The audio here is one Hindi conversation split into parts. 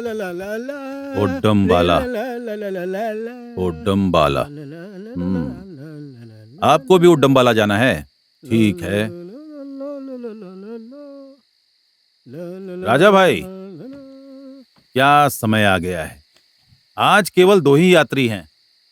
ओडम्बाला, ओडम्बाला। आपको भी ओडम्बाला जाना है? ठीक है। राजा भाई, क्या समय आ गया है। आज केवल 2 ही यात्री हैं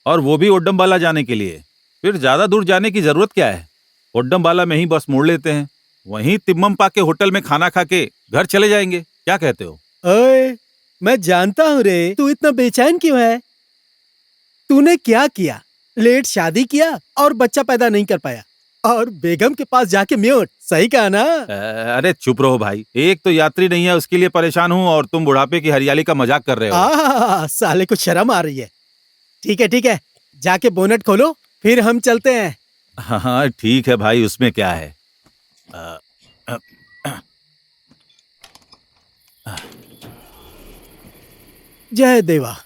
और वो भी ओडम्बाला जाने के लिए। फिर ज्यादा दूर जाने की जरूरत क्या है। ओडम्बाला में ही बस मोड़ लेते हैं, वहीं तिम्ममपा के होटल में खाना खा के घर चले जाएंगे। क्या कहते हो? ओए, मैं जानता हूँ रे, तू इतना बेचैन क्यों है। तूने क्या किया? लेट शादी किया और बच्चा पैदा नहीं कर पाया और बेगम के पास जाके म्यूट। सही कहा ना? अरे चुप रहो भाई, एक तो यात्री नहीं है उसके लिए परेशान हूँ और तुम बुढ़ापे की हरियाली का मजाक कर रहे हो। साले को शर्म आ रही है। ठीक है, जाके बोनट खोलो, फिर हम चलते हैं। हाँ ठीक है भाई, उसमें क्या है। जय देवा।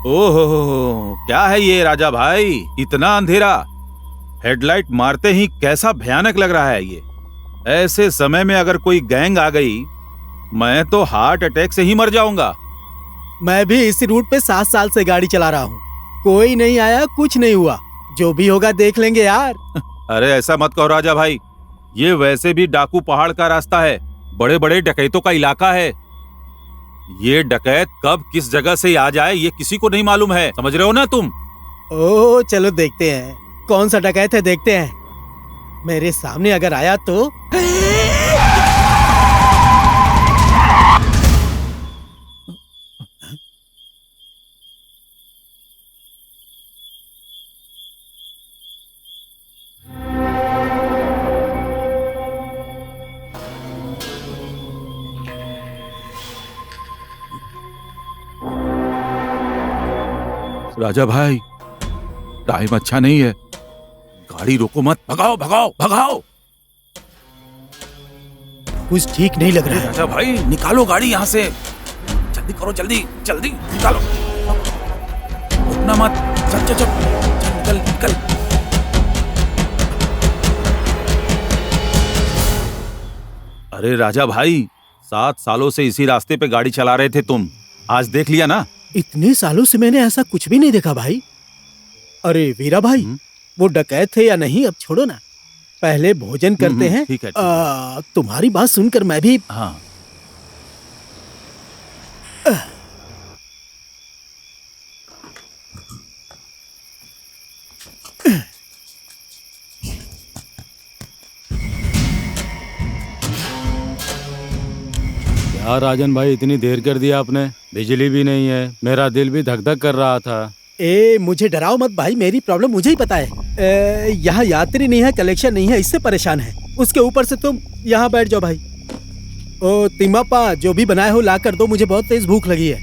ओहो, क्या है ये राजा भाई, इतना अंधेरा। हेडलाइट मारते ही कैसा भयानक लग रहा है ये। ऐसे समय में अगर कोई गैंग आ गई, मैं तो हार्ट अटैक से ही मर जाऊंगा। मैं भी इसी रूट पे 7 साल से गाड़ी चला रहा हूँ, कोई नहीं आया, कुछ नहीं हुआ। जो भी होगा देख लेंगे यार। अरे ऐसा मत कहो राजा भाई, ये वैसे भी डाकू पहाड़ का रास्ता है, बड़े बड़े डकैतों का इलाका है। ये डकैत कब किस जगह से आ जाए ये किसी को नहीं मालूम है, समझ रहे हो ना तुम? ओह चलो देखते हैं कौन सा डकैत है, देखते हैं। मेरे सामने अगर आया तो राजा भाई, टाइम अच्छा नहीं है, गाड़ी रोको मत, भगाओ भगाओ भगाओ। कुछ ठीक नहीं लग रहा है। राजा भाई निकालो गाड़ी यहाँ से, जल्दी करो, जल्दी जल्दी निकालो, रुकना मत, चल चल चल, निकल निकल। अरे राजा भाई, 7 सालों से इसी रास्ते पे गाड़ी चला रहे थे तुम, आज देख लिया ना। इतने सालों से मैंने ऐसा कुछ भी नहीं देखा भाई। अरे वीरा भाई, वो डकैत थे या नहीं अब छोड़ो ना, पहले भोजन करते हैं। ठीक है, तुम्हारी बात सुनकर मैं भी हाँ। क्या राजन भाई, इतनी देर कर दिया आपने। बिजली भी नहीं है, मेरा दिल भी धक धक कर रहा था। मुझे डराओ मत भाई, मेरी प्रॉब्लम मुझे ही पता है। यहाँ यात्री नहीं है, कलेक्शन नहीं है, इससे परेशान है। उसके ऊपर से तुम यहाँ बैठ जाओ भाई। ओ तिम्मप्पा, जो भी बनाए हो ला कर दो, मुझे बहुत तेज भूख लगी है।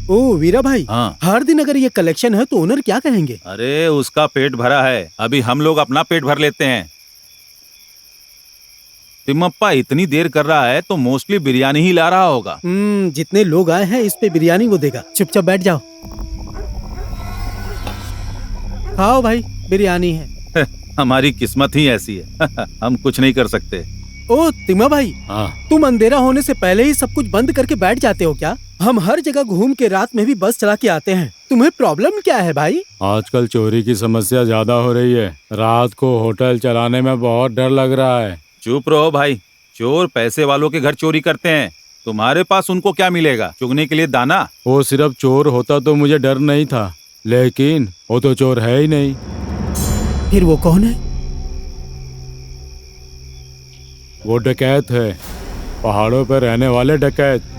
ओ वीरा भाई, हाँ। हर दिन अगर ये कलेक्शन है तो ओनर क्या कहेंगे? अरे उसका पेट भरा है, अभी हम लोग अपना पेट भर लेते हैं। तिम्मप्पा इतनी देर कर रहा है तो मोस्टली बिरयानी ही ला रहा होगा। जितने लोग आए हैं इस पे बिरयानी वो देगा। चुपचाप बैठ जाओ, खाओ भाई, बिरयानी है। हमारी किस्मत ही ऐसी है। हम कुछ नहीं कर सकते। ओ तिम्मा भाई, हाँ। तुम अंधेरा होने से पहले ही सब कुछ बंद करके बैठ जाते हो क्या? हम हर जगह घूम के रात में भी बस चला के आते हैं, तुम्हें प्रॉब्लम क्या है भाई? आजकल चोरी की समस्या ज्यादा हो रही है, रात को होटल चलाने में बहुत डर लग रहा है। चुप रहो भाई, चोर पैसे वालों के घर चोरी करते हैं, तुम्हारे पास उनको क्या मिलेगा, चुगने के लिए दाना। वो सिर्फ चोर होता तो मुझे डर नहीं था, लेकिन वो तो चोर है ही नहीं। फिर वो कौन है? वो डकैत है, पहाड़ों पर रहने वाले डकैत।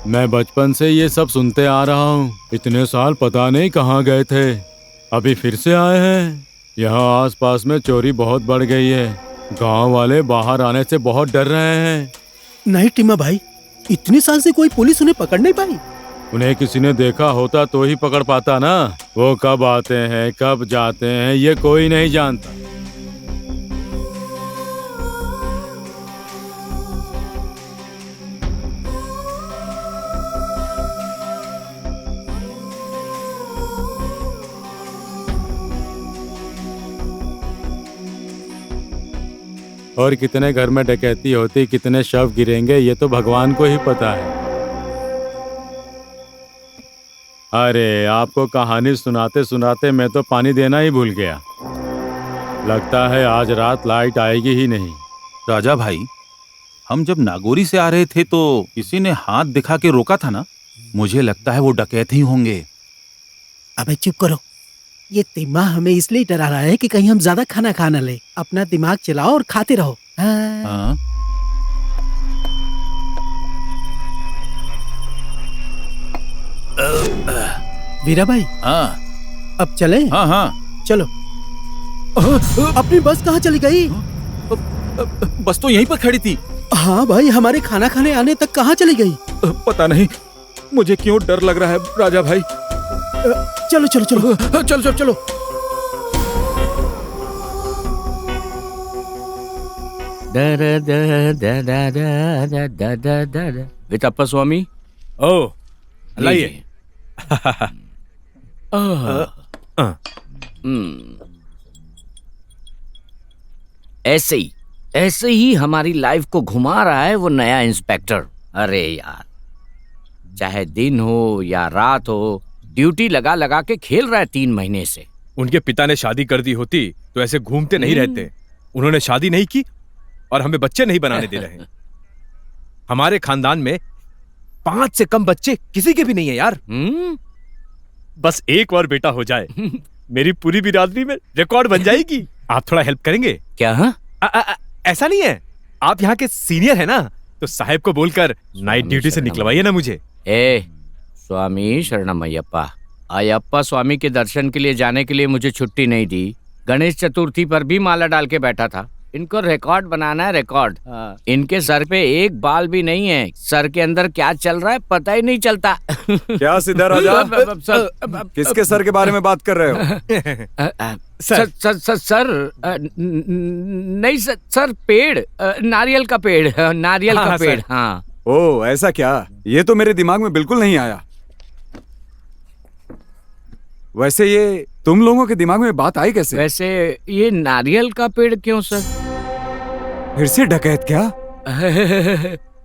मैं बचपन से ये सब सुनते आ रहा हूँ, इतने साल पता नहीं कहाँ गए थे, अभी फिर से आए हैं। यहाँ आसपास में चोरी बहुत बढ़ गई है, गांव वाले बाहर आने से बहुत डर रहे हैं। नहीं टिम्मा भाई, इतने साल से कोई पुलिस उन्हें पकड़ नहीं पाई। उन्हें किसी ने देखा होता तो ही पकड़ पाता ना, वो कब आते हैं कब जाते हैं ये कोई नहीं जानता। और कितने घर में डकैती होती, कितने शव गिरेंगे, ये तो भगवान को ही पता है। अरे आपको कहानी सुनाते सुनाते मैं तो पानी देना ही भूल गया। लगता है आज रात लाइट आएगी ही नहीं। राजा भाई, हम जब नागौरी से आ रहे थे तो किसी ने हाथ दिखा के रोका था ना। मुझे लगता है वो डकैत ही होंगे। अबे चुप करो। ये तिम्मा हमें इसलिए डरा रहा है कि कहीं हम ज्यादा खाना खा न ले। अपना दिमाग चलाओ और खाते रहो। हाँ। हाँ? वीरा भाई, हाँ अब चले? हाँ हाँ चलो। अपनी बस कहाँ चली गई? बस तो यहीं पर खड़ी थी। हाँ भाई, हमारे खाना खाने आने तक कहाँ चली गई? पता नहीं, मुझे क्यों डर लग रहा है राजा भाई। चलो चलो चलो चलो चलो चलो। वितप्पा स्वामी। ओ लाइए। ऐसे ही हमारी लाइफ को घुमा रहा है वो नया इंस्पेक्टर। अरे यार, चाहे दिन हो या रात हो, ड्यूटी लगा लगा के खेल रहा है 3 महीने से। उनके पिता ने शादी कर दी होती तो ऐसे घूमते नहीं रहते। उन्होंने शादी नहीं की और हमें बच्चे नहीं बनाने दे रहे। हमारे खानदान में 5 से कम बच्चे किसी के भी नहीं है यार। बस एक और बेटा हो जाए, मेरी पूरी बिरादरी में रिकॉर्ड बन जाएगी। आप थोड़ा हेल्प करेंगे क्या? हाँ? ऐसा नहीं है, आप यहाँ के सीनियर है ना, तो साहब को बोलकर नाइट ड्यूटी से निकलवाइए ना मुझे। स्वामी शरणम अयप्पा। अयप्पा स्वामी के दर्शन के लिए जाने के लिए मुझे छुट्टी नहीं दी। गणेश चतुर्थी पर भी माला डाल के बैठा था। इनको रिकॉर्ड बनाना है, रिकॉर्ड। इनके सर पे एक बाल भी नहीं है। सर के अंदर क्या चल रहा है पता ही नहीं चलता। क्या सीधा राजा, किसके सर के बारे में बात कर रहे हो? सर नहीं सर, पेड़, नारियल का पेड़, नारियल का पेड़। हाँ। ओ ऐसा क्या, ये तो मेरे दिमाग में बिल्कुल नहीं आया। वैसे ये तुम लोगों के दिमाग में बात आई कैसे? वैसे ये नारियल का पेड़ क्यों सर? फिर से डकैत क्या?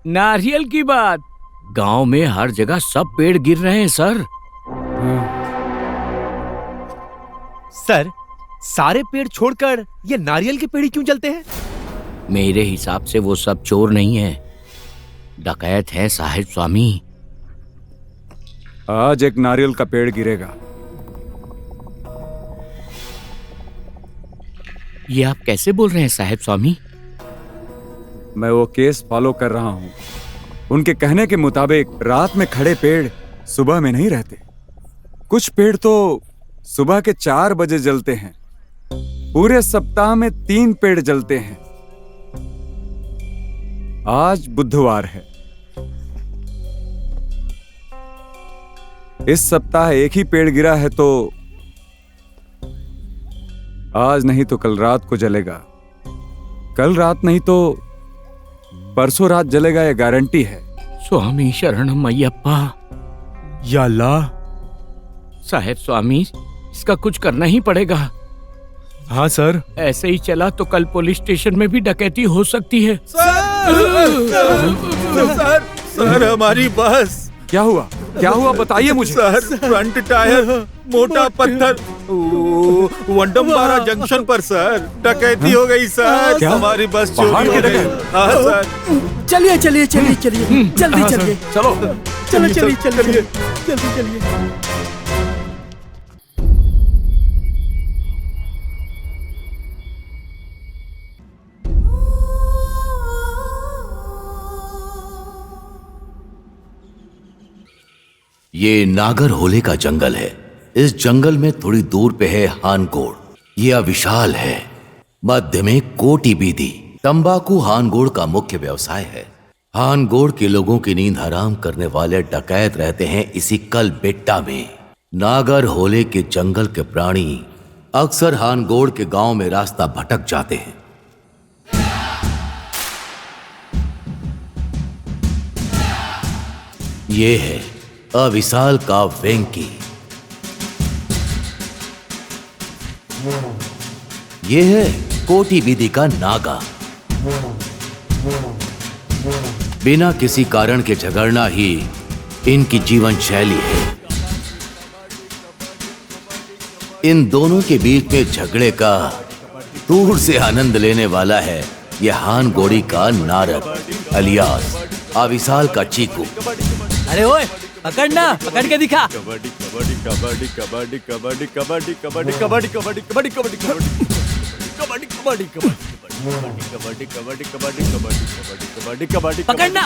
नारियल की बात। गांव में हर जगह सब पेड़ गिर रहे हैं सर। सर, सारे पेड़ छोड़कर ये नारियल के पेड़ ही क्यों जलते हैं? मेरे हिसाब से वो सब चोर नहीं है, डकैत है साहिब स्वामी। आज एक नारियल का पेड़ गिरेगा। ये आप कैसे बोल रहे हैं साहिब स्वामी? मैं वो केस फॉलो कर रहा हूँ। उनके कहने के मुताबिक रात में खड़े पेड़ सुबह में नहीं रहते। कुछ पेड़ तो सुबह के 4 बजे जलते हैं। पूरे सप्ताह में 3 पेड़ जलते हैं। आज बुधवार है। इस सप्ताह एक ही पेड़ गिरा है, तो आज नहीं तो कल रात को जलेगा। कल रात नहीं तो परसों रात जलेगा, यह गारंटी है। स्वामी शरणम अयप्पा। या अल्लाह। साहिब स्वामी, इसका कुछ करना ही पड़ेगा। हाँ सर। ऐसे ही चला तो कल पुलिस स्टेशन में भी डकैती हो सकती है। सर हमारी बस। क्या हुआ? क्या हुआ बताइए मुझे। सर, फ्रंट टायर मोटा पत्थर वंडमबारा जंक्शन पर सर डकैती हो गई सर। क्या? हमारी बस पहाड़ चोरी हो के गई। डकैत? हाँ सर। चलिए चलिए चलिए चलिए, जल्दी चलिए। चलो चलो चलिए चलिए जल्दी चलिए। ये नागर होले का जंगल है। इस जंगल में थोड़ी दूर पे है हानगोड़। यह विशाल है। मध्य में कोटी बीदी। तंबाकू हानगोड़ का मुख्य व्यवसाय है। हानगोड़ के लोगों की नींद हराम करने वाले डकैत रहते हैं इसी कल बेट्टा में। नागर होले के जंगल के प्राणी अक्सर हानगोड़ के गांव में रास्ता भटक जाते हैं। ये है अविशाल का वेंकी। ये है कोटी बीदी का नागा। बिना किसी कारण के झगड़ना ही इनकी जीवन शैली है। इन दोनों के बीच में झगड़े का दूर से आनंद लेने वाला है यह हान गोड़ी का नारद अलियास अविशाल का चीकू। अरे ओए, पकड़ना, पकड़ के दिखा। पकड़ना,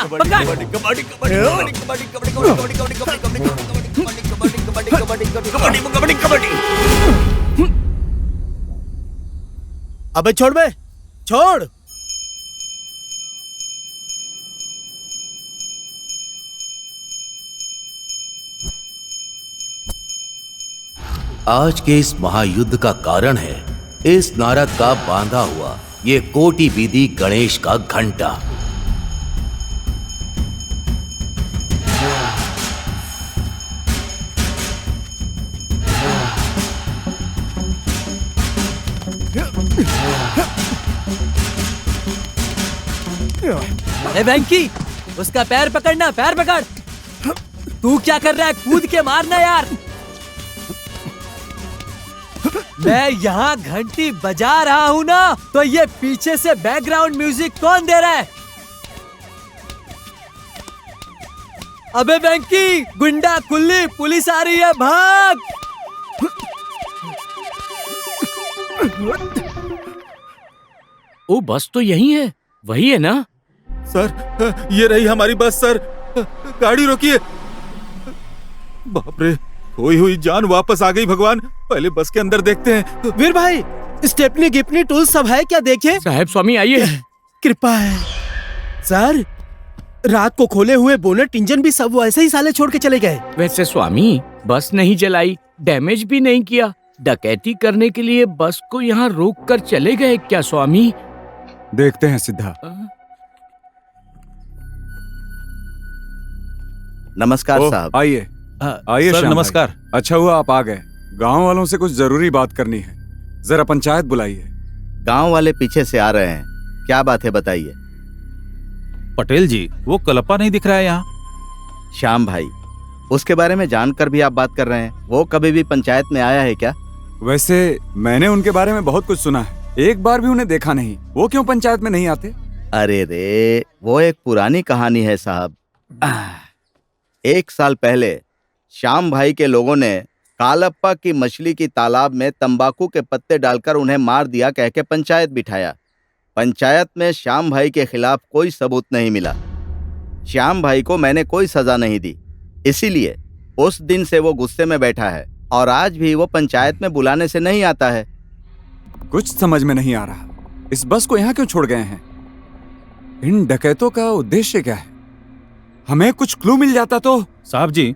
अबे छोड़ बे, छोड़। आज के इस महायुद्ध का कारण है इस नारद का बांधा हुआ ये कोटि विधि गणेश का घंटा। अरे वेंकी, उसका पैर पकड़ना, पैर पकड़। तू क्या कर रहा है? कूद के मारना यार। मैं यहाँ घंटी बजा रहा हूँ ना, तो ये पीछे से बैकग्राउंड म्यूजिक कौन दे रहा है? अबे वेंकी, गुंडा कुल्ली, पुलिस आ रही है, भाग। ओ, बस तो यही है, वही है ना? सर, ये रही हमारी बस सर। गाड़ी रोकिए। बाप रे, खोई हुई जान वापस आ गई। भगवान, पहले बस के अंदर देखते हैं। वीर भाई, स्टेपनी गिपनी टूल सब है क्या? देखे। साहब स्वामी आइए। कृपा है सर। रात को खोले हुए बोनट इंजन भी सब वैसे ही साले छोड़ के चले गए। वैसे स्वामी, बस नहीं जलाई, डैमेज भी नहीं किया, डकैती करने के लिए बस को यहाँ रोक कर चले गए क्या स्वामी? देखते हैं सिद्धा। नमस्कार ओह, साहब। आइए आइए सर, श्याम नमस्कार। भाई। अच्छा हुआ आप आ गए। गांव वालों से कुछ जरूरी बात करनी है। जरा पंचायत बुलाइए। गांव वाले पीछे से आ रहे हैं, क्या बात है बताइए। पटेल जी, वो कलप्पा नहीं दिख रहा है यहाँ। श्याम भाई, उसके बारे में जानकर भी आप बात कर रहे हैं? वो कभी भी पंचायत में आया है क्या? वैसे मैंने उनके बारे में बहुत कुछ सुना है, एक बार भी उन्हें देखा नहीं। वो क्यों पंचायत में नहीं आते? अरे रे, वो एक पुरानी कहानी है साहब। 1 साल पहले श्याम भाई के लोगों ने कालप्पा की मछली की तालाब में तंबाकू के पत्ते डालकर उन्हें मार दिया कह के पंचायत बिठाया। पंचायत में श्याम भाई के खिलाफ कोई सबूत नहीं मिला। श्याम भाई को मैंने कोई सजा नहीं दी, इसीलिए उस दिन से वो गुस्से में बैठा है और आज भी वो पंचायत में बुलाने से नहीं आता है। कुछ समझ में नहीं आ रहा, इस बस को यहाँ क्यों छोड़ गए हैं? इन डकैतों का उद्देश्य क्या है? हमें कुछ क्लू मिल जाता तो। साहब जी,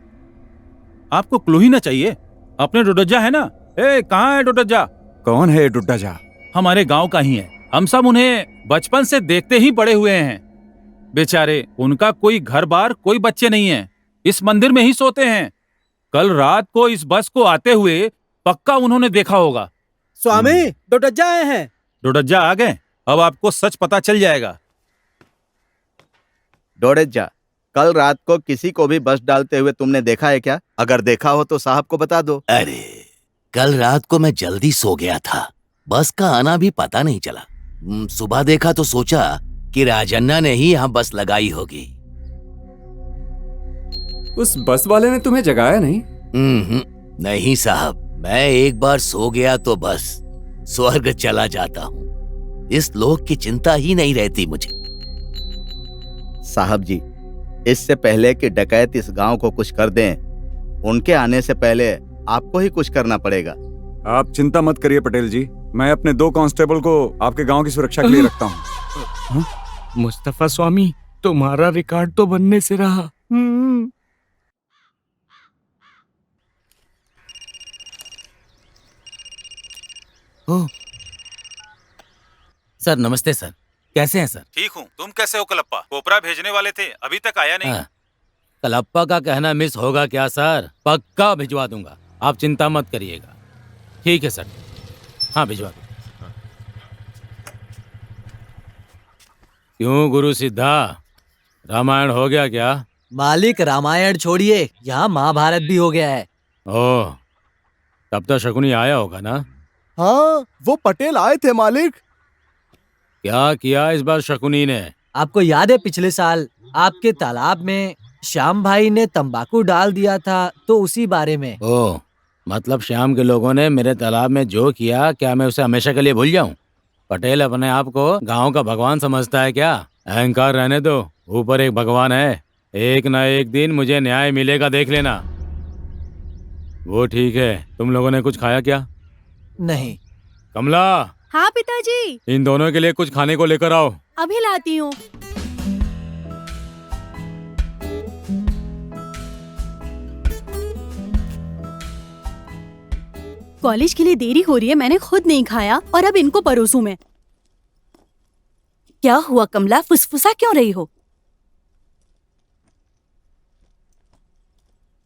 आपको क्लू ही ना चाहिए। अपने डोडज्जा है ना। कहाँ है डोडज्जा? कौन है डुड्डाजा? हमारे गांव का ही है। हम सब उन्हें बचपन से देखते ही बड़े हुए हैं। बेचारे, उनका कोई घर बार, कोई बच्चे नहीं है। इस मंदिर में ही सोते हैं। कल रात को इस बस को आते हुए पक्का उन्होंने देखा होगा। स्वामी, डोडज्जा आए हैं। डोडज्जा आ गए? अब आपको सच पता चल जाएगा। डोडेजा, कल रात को किसी को भी बस डालते हुए तुमने देखा है क्या? अगर देखा हो तो साहब को बता दो। अरे, कल रात को मैं जल्दी सो गया था, बस का आना भी पता नहीं चला। सुबह देखा तो सोचा कि राजन्ना ने ही यहाँ बस लगाई होगी। उस बस वाले ने तुम्हें जगाया नहीं? नहीं साहब, मैं एक बार सो गया तो बस स्वर्ग चला जाता हूँ। इस लोक की चिंता ही नहीं रहती मुझे। साहब जी, इससे पहले कि डकैत इस गांव को कुछ कर दें, उनके आने से पहले आपको ही कुछ करना पड़ेगा। आप चिंता मत करिए पटेल जी, मैं अपने 2 कांस्टेबल को आपके गांव की सुरक्षा के लिए रखता हूँ। मुस्तफा स्वामी, तुम्हारा रिकॉर्ड तो बनने से रहा। सर नमस्ते सर, कैसे हैं सर? ठीक हूँ, तुम कैसे हो कलप्पा? कोपरा भेजने वाले थे, अभी तक आया नहीं। कलप्पा का कहना मिस होगा क्या सर? पक्का भिजवा दूंगा, आप चिंता मत करिएगा। ठीक है सर, हाँ भिजवा दूंगा। क्यों गुरु सिद्धा, रामायण हो गया क्या? मालिक रामायण छोड़िए, यहाँ महाभारत भी हो गया है। ओह, तब तो शकुनी आया होगा ना? हाँ, वो पटेल आए थे मालिक। क्या किया इस बार शकुनी ने? आपको याद है पिछले साल आपके तालाब में श्याम भाई ने तंबाकू डाल दिया था, तो उसी बारे में। ओह, मतलब श्याम के लोगों ने मेरे तालाब में जो किया, क्या मैं उसे हमेशा के लिए भूल जाऊं? पटेल अपने आप को गांव का भगवान समझता है क्या? अहंकार रहने दो, ऊपर एक भगवान है। एक ना एक दिन मुझे न्याय मिलेगा, देख लेना। वो ठीक है, तुम लोगों ने कुछ खाया क्या? नहीं। कमला, हाँ पिताजी, इन दोनों के लिए कुछ खाने को लेकर आओ। अभी लाती हूँ। कॉलेज के लिए देरी हो रही है, मैंने खुद नहीं खाया और अब इनको परोसूं मैं। क्या हुआ कमला, फुसफुसा क्यों रही हो?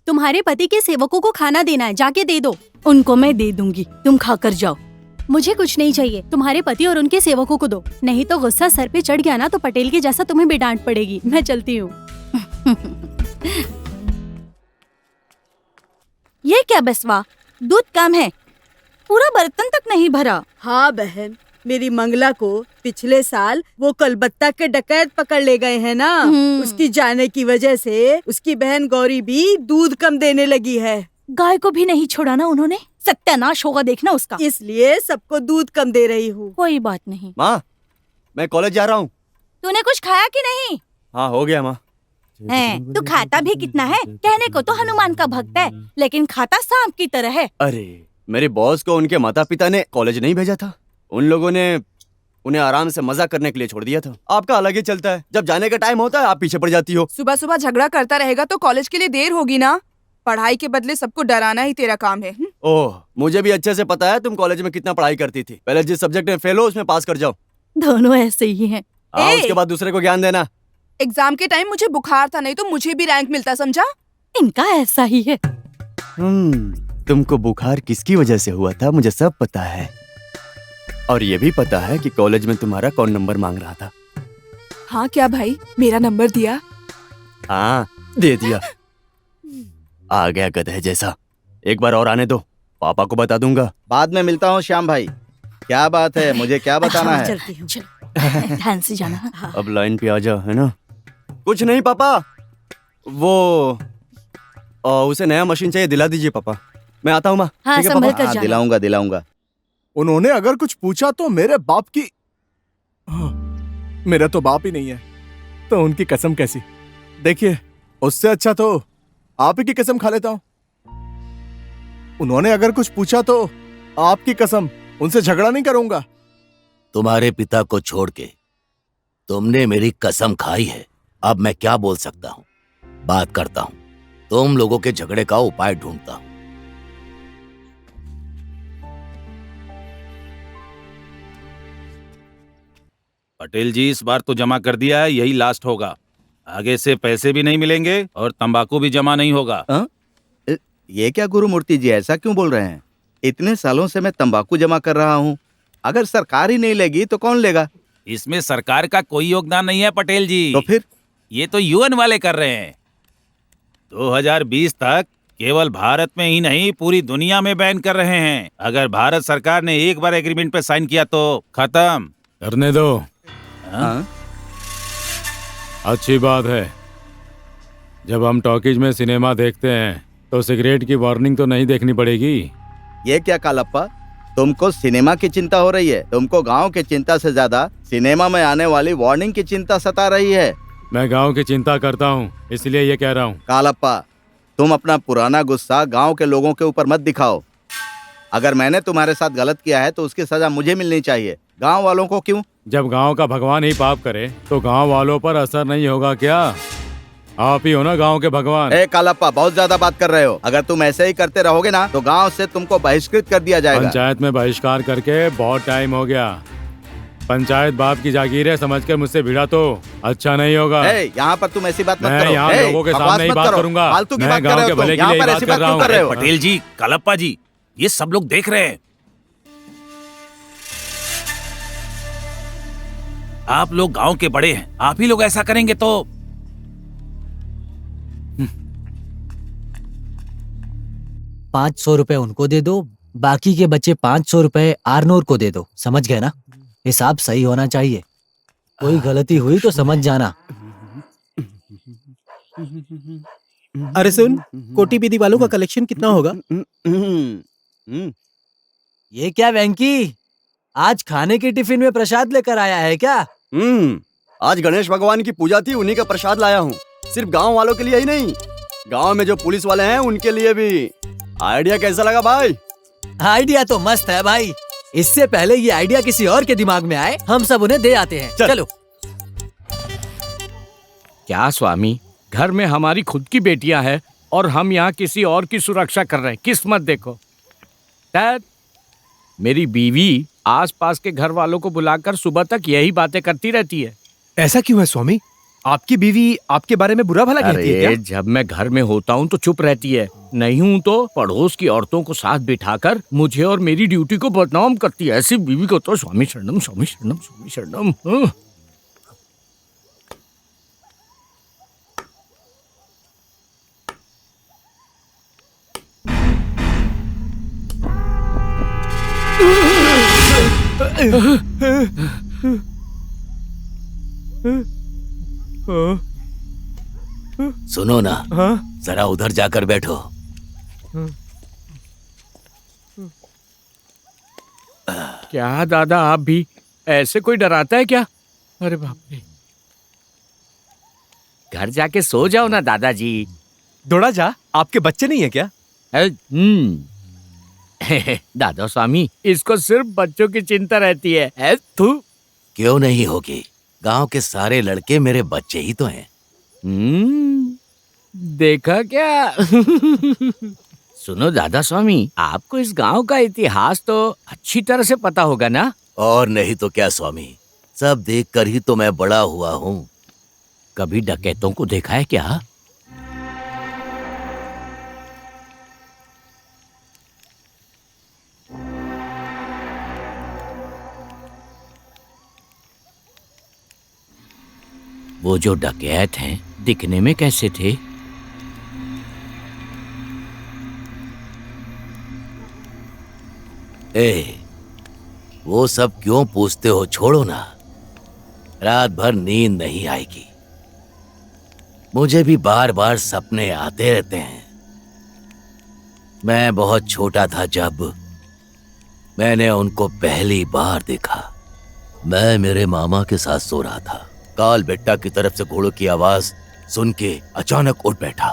तुम्हारे पति के सेवकों को खाना देना है, जाके दे दो। उनको मैं दे दूंगी, तुम खाकर जाओ। मुझे कुछ नहीं चाहिए, तुम्हारे पति और उनके सेवकों को दो, नहीं तो गुस्सा सर पे चढ़ गया ना तो पटेल के जैसा तुम्हें भी डांट पड़ेगी। मैं चलती हूँ। ये क्या बसवा, दूध कम है, पूरा बर्तन तक नहीं भरा। हाँ बहन, मेरी मंगला को पिछले साल वो कलबत्ता के डकैत पकड़ ले गए हैं ना, उसकी जाने की वजह से उसकी बहन गौरी भी दूध कम देने लगी है। गाय को भी नहीं छोड़ा ना उन्होंने, सत्यानाश होगा देखना उसका। इसलिए सबको दूध कम दे रही हूँ। कोई बात नहीं। माँ, मैं कॉलेज जा रहा हूँ। तूने कुछ खाया कि नहीं? हाँ, हो गया माँ। तू खाता भी कितना है, कहने को तो हनुमान का भक्त है, लेकिन खाता सांप की तरह है। अरे, मेरे बॉस को उनके माता पिता ने कॉलेज नहीं भेजा था, उन लोगों ने उन्हें आराम से मजा करने के लिए छोड़ दिया था। आपका अलग ही चलता है, जब जाने का टाइम होता है आप पीछे पड़ जाती हो। सुबह सुबह झगड़ा करता रहेगा तो कॉलेज के लिए देर होगी ना। पढ़ाई के बदले सबको डराना ही तेरा काम है। ओह, मुझे भी अच्छे से पता है तुम कॉलेज में कितना पढ़ाई करती थी। पहले जिस सब्जेक्ट में फेल हो उसमें पास कर जाओ। दोनों ऐसे ही हैं। उसके बाद दूसरे को ज्ञान देना। एग्जाम के टाइम मुझे बुखार था, नहीं तो मुझे भी रैंक मिलता, समझा? इनका ऐसा ही है। तुमको बुखार किसकी वजह से हुआ था मुझे सब पता है, और ये भी पता है कि कॉलेज में तुम्हारा कौन नंबर मांग रहा था। हाँ क्या भाई, मेरा नंबर दिया? हाँ, दे दिया। आ गया गधे जैसा। एक बार और आने दो, पापा को बता दूंगा। बाद में मिलता हूँ श्याम भाई। क्या बात है, मुझे क्या बताना है? चलती हूँ, चलो ध्यान से जाना। अब लाइन पे आ जा, है ना? कुछ नहीं पापा, वो उसे नया मशीन चाहिए, दिला दीजिए पापा। मैं आता हूँ माँ। हाँ, ठीक है संभल पापा? कर जाना। दिलाऊंगा दिलाऊंगा। उन्होंने अगर कुछ पूछा तो मेरे बाप की, मेरा तो बाप ही नहीं है तो उनकी कसम कैसी? देखिए, उससे अच्छा तो आप ही की कसम खा लेता हूं। उन्होंने अगर कुछ पूछा तो आपकी कसम, उनसे झगड़ा नहीं करूंगा। तुम्हारे पिता को छोड़ के तुमने मेरी कसम खाई है, अब मैं क्या बोल सकता हूँ? बात करता हूँ, तुम लोगों के झगड़े का उपाय ढूंढता हूँ। पटेल जी, इस बार तो जमा कर दिया है, यही लास्ट होगा। आगे से पैसे भी नहीं मिलेंगे और तंबाकू भी जमा नहीं होगा। ये क्या गुरुमूर्ति जी, ऐसा क्यों बोल रहे हैं? इतने सालों से मैं तंबाकू जमा कर रहा हूँ, अगर सरकार ही नहीं लेगी तो कौन लेगा? इसमें सरकार का कोई योगदान नहीं है पटेल जी। तो फिर? ये तो यूएन वाले कर रहे हैं। 2020 तक केवल भारत में ही नहीं पूरी दुनिया में बैन कर रहे हैं। अगर भारत सरकार ने एक बार एग्रीमेंट पे साइन किया तो खत्म। करने दो। हाँ? अच्छी बात है। जब हम टॉकीज में सिनेमा देखते हैं तो सिगरेट की वार्निंग तो नहीं देखनी पड़ेगी। ये क्या कालप्पा, तुमको सिनेमा की चिंता हो रही है? तुमको गांव की चिंता से ज्यादा सिनेमा में आने वाली वार्निंग की चिंता सता रही है। मैं गांव की चिंता करता हूँ, इसलिए ये कह रहा हूँ। कालप्पा, तुम अपना पुराना गुस्सा गांव के लोगों के ऊपर मत दिखाओ। अगर मैंने तुम्हारे साथ गलत किया है तो उसकी सजा मुझे मिलनी चाहिए, गांव वालों को क्यों? जब गांव का भगवान ही पाप करे तो गांव वालों पर असर नहीं होगा क्या? आप ही हो ना गांव के भगवान। ए कालप्पा, बहुत ज्यादा बात कर रहे हो। अगर तुम ऐसे ही करते रहोगे ना तो गांव से तुमको बहिष्कृत कर दिया जाएगा। पंचायत में बहिष्कार करके बहुत टाइम हो गया। पंचायत बाप की जागीर है समझकर मुझसे भिड़ा तो अच्छा नहीं होगा। यहाँ पर तुम ऐसी बात मत करो। मैं यहाँ लोगों के सामने ही बात करूंगा। फालतू की मैं बात कर गांव रहे के हो तुम। भले के यहाँ लिए पर बात ऐसी कर बात रहा क्यों हूँ। कर रहे हो? पटेल जी, कलप्पा जी, ये सब लोग देख रहे हैं। आप लोग गांव के बड़े हैं, आप ही लोग ऐसा करेंगे तो 500 रुपए उनको दे दो, बाकी के बचे 500 रुपए आरनोर को दे दो। समझ गए ना? हिसाब सही होना चाहिए। कोई गलती हुई तो समझ जाना। अरे सुन, कोटी बीदी वालों का कलेक्शन कितना होगा? ये क्या वेंकी, आज खाने की टिफिन में प्रसाद लेकर आया है क्या? आज गणेश भगवान की पूजा थी, उन्हीं का प्रसाद लाया हूँ। सिर्फ गांव वालों के लिए ही नहीं, गांव में जो पुलिस वाले हैं उनके लिए भी। आइडिया कैसा लगा भाई? आइडिया तो मस्त है भाई। इससे पहले ये आइडिया किसी और के दिमाग में आए, हम सब उन्हें दे आते हैं। चलो। क्या स्वामी, घर में हमारी खुद की बेटियां हैं और हम यहाँ किसी और की सुरक्षा कर रहे हैं। किस्मत देखो। डैड, मेरी बीवी आसपास के घर वालों को बुलाकर सुबह तक यही बातें करती रहती है। ऐसा क्यों है स्वामी? आपकी बीवी आपके बारे में बुरा भला कहती है क्या? जब मैं घर में होता हूँ तो चुप रहती है, नहीं हूँ तो पड़ोस की औरतों को साथ बिठाकर मुझे और मेरी ड्यूटी को बदनाम करती है। ऐसी बीवी को तो स्वामी शरणम, स्वामी शरणम, स्वामी शरणम। सुनो ना, जरा उधर जाकर बैठो। क्या दादा, आप भी ऐसे कोई डराता है क्या? अरे बाप रे। घर जाके सो जाओ ना दादाजी। दौड़ा जा, आपके बच्चे नहीं है क्या? दादा स्वामी, इसको सिर्फ बच्चों की चिंता रहती है। तू क्यों नहीं होगी? गांव के सारे लड़के मेरे बच्चे ही तो हैं। देखा क्या? सुनो दादा स्वामी, आपको इस गांव का इतिहास तो अच्छी तरह से पता होगा ना? और नहीं तो क्या स्वामी, सब देखकर ही तो मैं बड़ा हुआ हूँ। कभी डकैतों को देखा है क्या? वो जो डकैत हैं, दिखने में कैसे थे? वो सब क्यों पूछते हो? छोड़ो ना, रात भर नींद नहीं आएगी। मुझे भी बार बार सपने आते रहते हैं। मैं बहुत छोटा था जब मैंने उनको पहली बार देखा। मैं मेरे मामा के साथ सो रहा था। काल बेट्टा की तरफ से घोड़ों की आवाज सुन के अचानक उठ बैठा।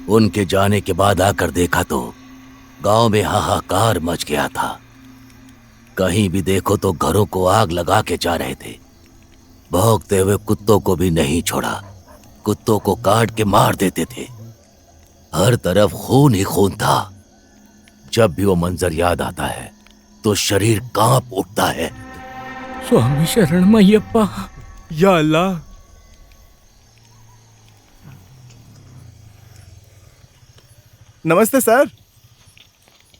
उनके जाने के बाद आकर देखा तो गांव में हाहाकार मच गया था। कहीं भी देखो तो घरों को आग लगा के जा रहे थे। भौंकते हुए कुत्तों को भी नहीं छोड़ा, कुत्तों को काट के मार देते थे। हर तरफ खून ही खून था। जब भी वो मंजर याद आता है तो शरीर कांप उठता है। स्वामी शरण अय्यप्पा। या अल्लाह। नमस्ते सर।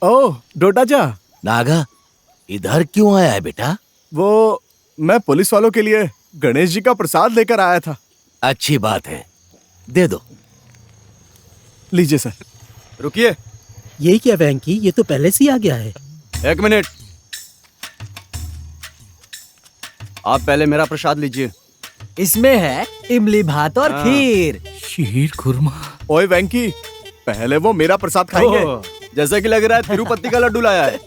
ओह डोटाजा। नागा, इधर क्यों आया है बेटा? वो मैं पुलिस वालों के लिए गणेश जी का प्रसाद लेकर आया था। अच्छी बात है, दे दो। लीजिए सर। रुकिए। ये क्या वेंकी, ये तो पहले से ही आ गया है। एक मिनट, आप पहले मेरा प्रसाद लीजिए। इसमें है इमली भात और खीर। शीर खुरमा। ओए वेंकी, पहले वो मेरा प्रसाद खाएंगे। जैसा कि लग रहा है तिरुपति का लड्डू लाया है।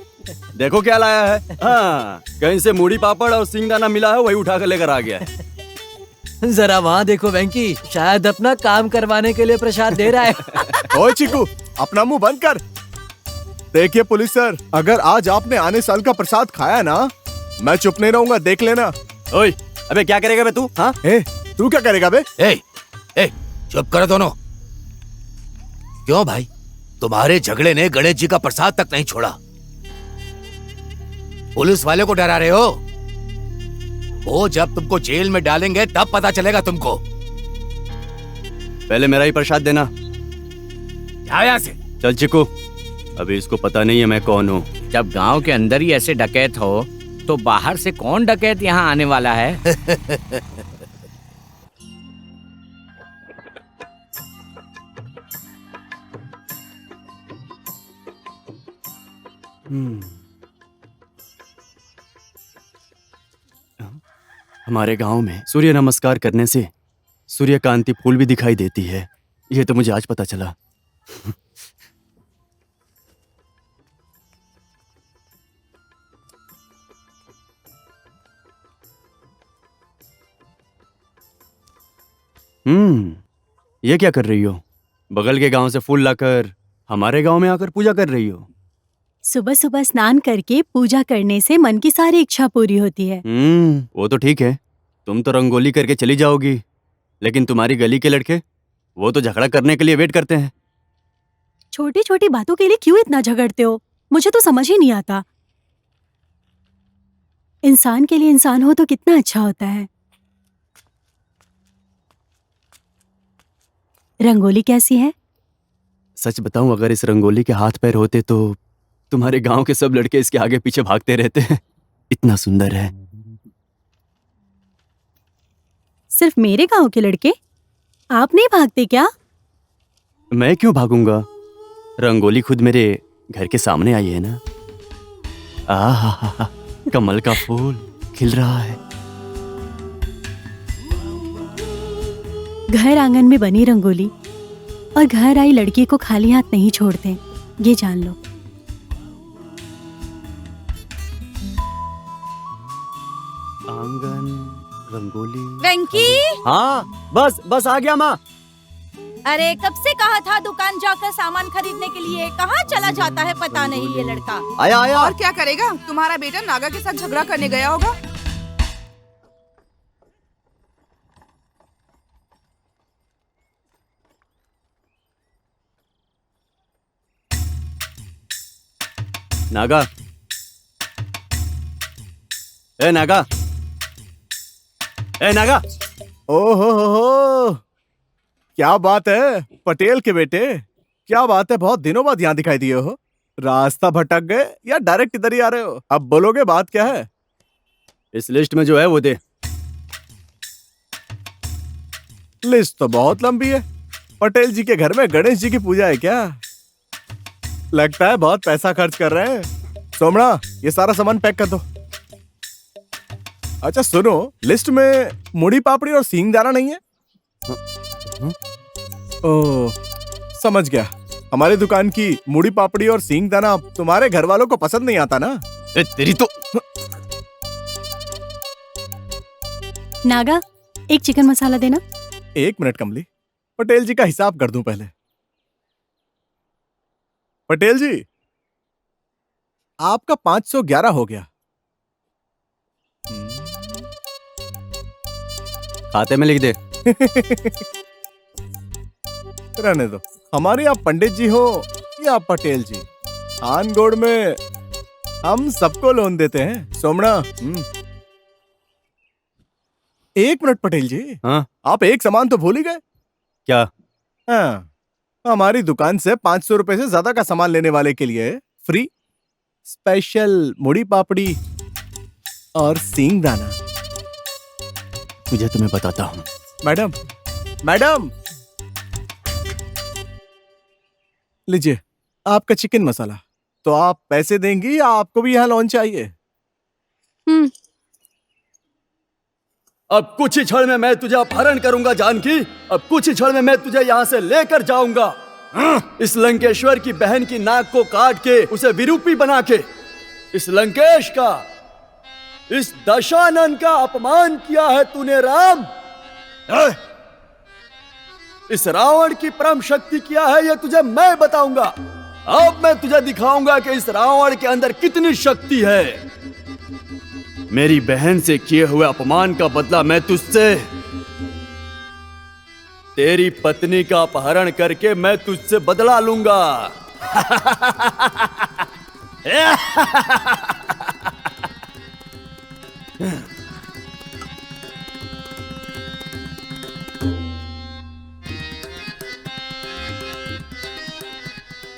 देखो क्या लाया है। हाँ, कहीं से मूढ़ी पापड़ और सिंगदाना मिला है, वही उठा कर लेकर आ गया है। जरा वहाँ देखो वेंकी, शायद अपना काम करवाने के लिए प्रसाद दे रहा है। ओए चिकू, अपना मुंह बंद कर। देखिए पुलिस सर, अगर आज आपने आने साल का प्रसाद खाया ना, मैं चुप नहीं रहूंगा, देख लेना। ओए, अबे क्या करेगा बे तू? हाँ, तू क्या करेगा बे? चुप करो दोनों। क्यों भाई, तुम्हारे झगड़े ने गणेश जी का प्रसाद तक नहीं छोड़ा। पुलिस वाले को डरा रहे हो? वो जब तुमको जेल में डालेंगे तब पता चलेगा तुमको। पहले मेरा ही प्रसाद देना। क्या यहाँ से? चल चिकू, अभी इसको पता नहीं है मैं कौन हूँ। जब गांव के अंदर ही ऐसे डकैत हो तो बाहर से कौन डकैत यहाँ आने वाला है? हमारे गांव में सूर्य नमस्कार करने से सूर्यकांति फूल भी दिखाई देती है। ये तो मुझे आज पता चला। ये क्या कर रही हो? बगल के गांव से फूल लाकर हमारे गांव में आकर पूजा कर रही हो? सुबह सुबह स्नान करके पूजा करने से मन की सारी इच्छा पूरी होती है। वो तो ठीक है, तुम तो रंगोली करके चली जाओगी, लेकिन तुम्हारी गली के लड़के वो तो झगड़ा करने के लिए वेट करते हैं। छोटी छोटी बातों के लिए क्यों इतना झगड़ते हो? मुझे तो समझ ही नहीं आता। इंसान के लिए इंसान हो तो कितना अच्छा होता है। रंगोली कैसी है? सच बताऊं, अगर इस रंगोली के हाथ पैर होते तो तुम्हारे गांव के सब लड़के इसके आगे पीछे भागते रहते हैं। इतना सुंदर है। सिर्फ मेरे गांव के लड़के? आप नहीं भागते क्या? मैं क्यों भागूंगा? रंगोली खुद मेरे घर के सामने आई है ना। आहा, कमल का फूल खिल रहा है। घर आंगन में बनी रंगोली और घर आई लड़की को खाली हाथ नहीं छोड़ते, ये जान लो। आंगन रंगोली। वेंकी, हाँ बस आ गया माँ। अरे कब से कहा था दुकान जाकर सामान खरीदने के लिए, कहाँ चला जाता है पता नहीं ये लड़का। आया और क्या करेगा? तुम्हारा बेटा नागा के साथ झगड़ा करने गया होगा। नागा, ए नागा, ए नागा। ओहो, क्या बात है पटेल के बेटे, क्या बात है, बहुत दिनों बाद यहाँ दिखाई दिए हो। रास्ता भटक गए या डायरेक्ट इधर ही आ रहे हो? अब बोलोगे बात क्या है? इस लिस्ट में जो है वो दे। लिस्ट तो बहुत लंबी है। पटेल जी के घर में गणेश जी की पूजा है क्या? लगता है बहुत पैसा खर्च कर रहे हैं। सोमना, ये सारा सामान पैक कर दो। अच्छा सुनो, लिस्ट में मुड़ी पापड़ी और सींग दाना नहीं है? ओह, समझ गया। हमारी दुकान की मुड़ी पापड़ी और सींग दाना तुम्हारे घर वालों को पसंद नहीं आता ना? तेरी तो। नागा, एक चिकन मसाला देना। 1 मिनट कमली, पटेल जी का हिसाब कर दूं पहले। पटेल जी, आपका 511 हो गया। खाते में लिख दे। रहने दो। हमारे यहाँ पंडित जी हो या पटेल जी, आनगोड़ में हम सबको लोन देते हैं। सोमना, 1 मिनट पटेल जी। हाँ? आप एक सामान तो भूल ही गए। क्या? हाँ, हमारी दुकान से 500 रुपए से ज्यादा का सामान लेने वाले के लिए फ्री स्पेशल मुड़ी पापड़ी और सींग दाना। तुझे तो मैं बताता हूँ। मैडम, मैडम, लीजिए आपका चिकन मसाला। तो आप पैसे देंगी या आपको भी यहाँ लोन चाहिए? अब कुछ ही क्षण में मैं तुझे अपहरण करूंगा जानकी। अब कुछ ही क्षण में मैं तुझे यहाँ से लेकर जाऊंगा। इस लंकेश्वर की बहन की नाक को काट के उसे विरूपी बना के इस लंकेश का, इस दशानन का अपमान किया है तूने राम। इस रावण की परम शक्ति क्या है ये तुझे मैं बताऊंगा। अब मैं तुझे दिखाऊंगा कि इस रावण के अंदर कितनी शक्ति है। मेरी बहन से किए हुए अपमान का बदला मैं तुझसे, तेरी पत्नी का अपहरण करके मैं तुझसे बदला लूंगा।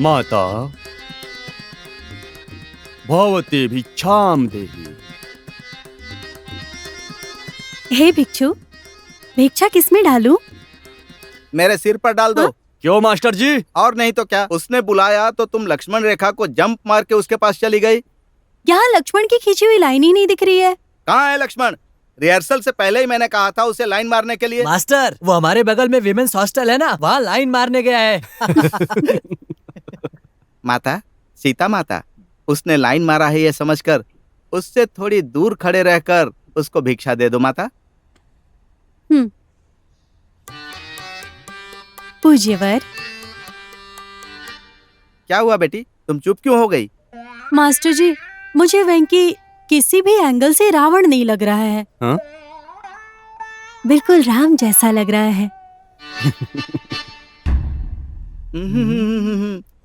माता भवती भिक्षाम देहि। हे भिक्षु, भिक्षा किसमें डालूं? मेरे सिर पर डाल दो। क्यों मास्टर जी? और नहीं तो क्या, उसने बुलाया तो तुम लक्ष्मण रेखा को जंप मार के उसके पास चली गई। यहाँ लक्ष्मण की खींची हुई लाइन ही नहीं दिख रही है। कहाँ है लक्ष्मण? रिहर्सल से पहले ही मैंने कहा था उसे लाइन मारने के लिए। मास्टर, वो हमारे बगल में विमेंस हॉस्टल है ना, वहाँ लाइन मारने गया है। माता, सीता माता, उसने लाइन मारा है ये समझकर उससे थोड़ी दूर खड़े रहकर उसको भिक्षा दे दो माता। पूज्यवर। क्या हुआ बेटी, तुम चुप क्यों हो गई? मास्टर जी, मुझे वेंकी किसी भी एंगल से रावण नहीं लग रहा है। हाँ? बिल्कुल राम जैसा लग रहा है।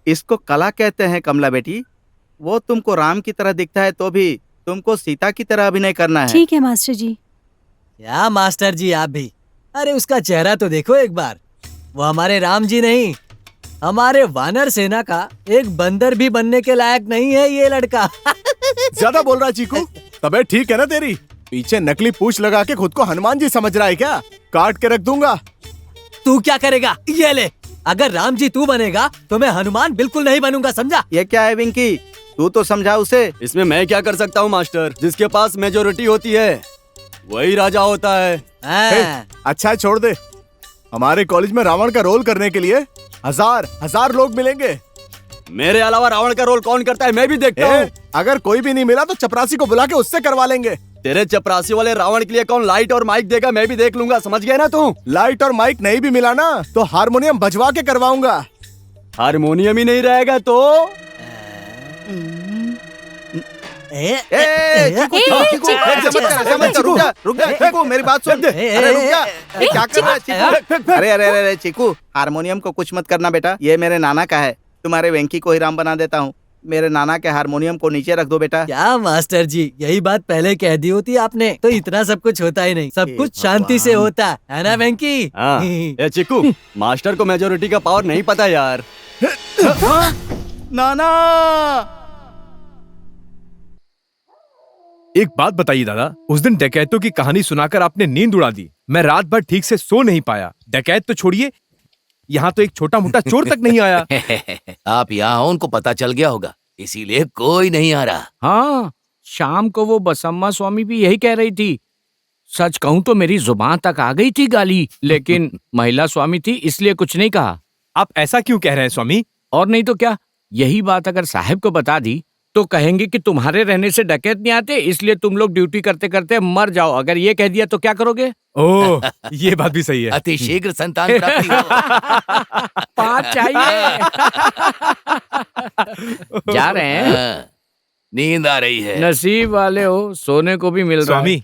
इसको कला कहते हैं कमला बेटी। वो तुमको राम की तरह दिखता है तो भी तुमको सीता की तरह अभिनय करना है। ठीक है मास्टर जी। क्या मास्टर जी आप भी? अरे उसका चेहरा तो देखो एक बार। वो हमारे राम जी नहीं, हमारे वानर सेना का एक बंदर भी बनने के लायक नहीं है ये लड़का। ज्यादा बोल रहा है चीकू। तबीयत ठीक है ना तेरी? पीछे नकली पूछ लगा के खुद को हनुमान जी समझ रहा है क्या? काट के रख दूंगा। तू क्या करेगा? ये ले, अगर राम जी तू बनेगा तो मैं हनुमान बिल्कुल नहीं बनूंगा, समझा? ये क्या है विंकी, तू तो समझा उसे। इसमें मैं क्या कर सकता हूँ मास्टर? जिसके पास मेजोरिटी होती है वही राजा होता है। अच्छा है, छोड़ दे। हमारे कॉलेज में रावण का रोल करने के लिए हजार लोग मिलेंगे। मेरे अलावा रावण का रोल कौन करता है मैं भी देखता हूँ। अगर कोई भी नहीं मिला तो चपरासी को बुला के उससे करवा लेंगे। तेरे चपरासी वाले रावण के लिए कौन लाइट और माइक देगा मैं भी देख लूंगा, समझ गया ना तू? लाइट और माइक नहीं भी मिला ना तो हारमोनियम बजवा के करवाऊंगा। हारमोनियम ही नहीं रहेगा तो? रुक जा चीकू, मेरी बात सुन। अरे रुक जा, क्या कर रहा है चीकू? अरे चीकू, हारमोनियम को कुछ मत करना बेटा, ये मेरे नाना का है। तुम्हारे वेंकी को ही राम बना देता हूँ। मेरे नाना के हारमोनियम को नीचे रख दो बेटा। क्या मास्टर जी, यही बात पहले कह दी होती आपने तो इतना सब कुछ होता ही नहीं। सब कुछ शांति से होता है ना वेंकी? ए चिक्कू, मास्टर को मेजोरिटी का पावर नहीं पता यार। नाना, एक बात बताइए दादा, उस दिन डकैतों की कहानी सुनाकर आपने नींद उड़ा दी। मैं रात भर ठीक से सो नहीं पाया। डकैत तो छोड़िए, यहाँ तो एक छोटा मोटा चोर तक नहीं आया। आप यहाँ हो, उनको पता चल गया होगा, इसीलिए कोई नहीं आ रहा। हाँ, शाम को वो बसम्मा स्वामी भी यही कह रही थी। सच कहूं तो मेरी जुबान तक आ गई थी गाली, लेकिन महिला स्वामी थी इसलिए कुछ नहीं कहा। आप ऐसा क्यों कह रहे हैं स्वामी? और नहीं तो क्या, यही बात अगर साहब को बता दी तो कहेंगे कि तुम्हारे रहने से डकैत नहीं आते, इसलिए तुम लोग ड्यूटी करते करते मर जाओ। अगर ये कह दिया तो क्या करोगे? ओह, ये बात भी सही है। अति शीघ्र संतान प्राप्ति हो। 5 चाहिए। जा रहे हैं? नींद आ रही है। नसीब वाले हो, सोने को भी मिल रहा है। स्वामी,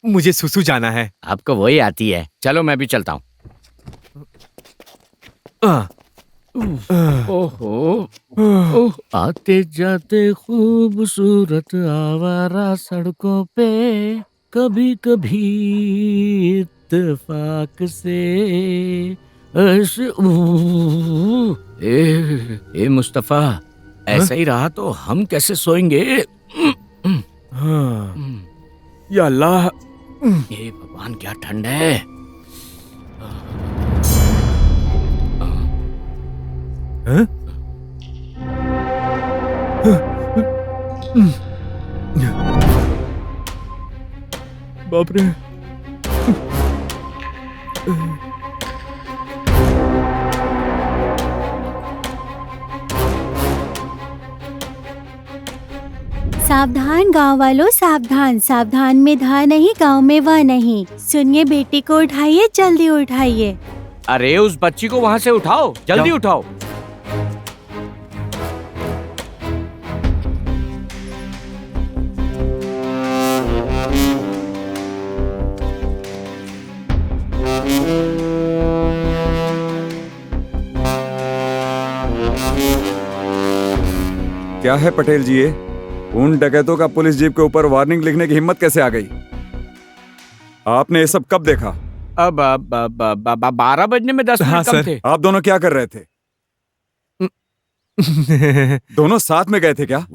मुझे सुसु जाना है। आपको वही आती है, चलो मैं भी चलता हूँ। ओहो, आते जाते खूबसूरत आवारा सड़कों पे, कभी कभी इत्तेफाक से ऐसे। ए मुस्तफा, ऐसा ही रहा तो हम कैसे सोएंगे? या अल्लाह, ये भगवान क्या ठंड है। हाँ? बाप रे। सावधान गांव वालों, सावधान। सावधान में धा नहीं, गांव में वह नहीं। सुनिए, बेटी को उठाइए, जल्दी उठाइए। अरे उस बच्ची को वहाँ से उठाओ, जल्दी उठाओ। क्या है पटेल जी, ये उन डकैतों का पुलिस जीप के ऊपर वार्निंग लिखने की हिम्मत कैसे आ गई? आपने ये सब कब देखा? अब 12 बजने में 10 मिनट कम थे। आप दोनों क्या कर रहे थे? दोनों साथ में गए थे क्या?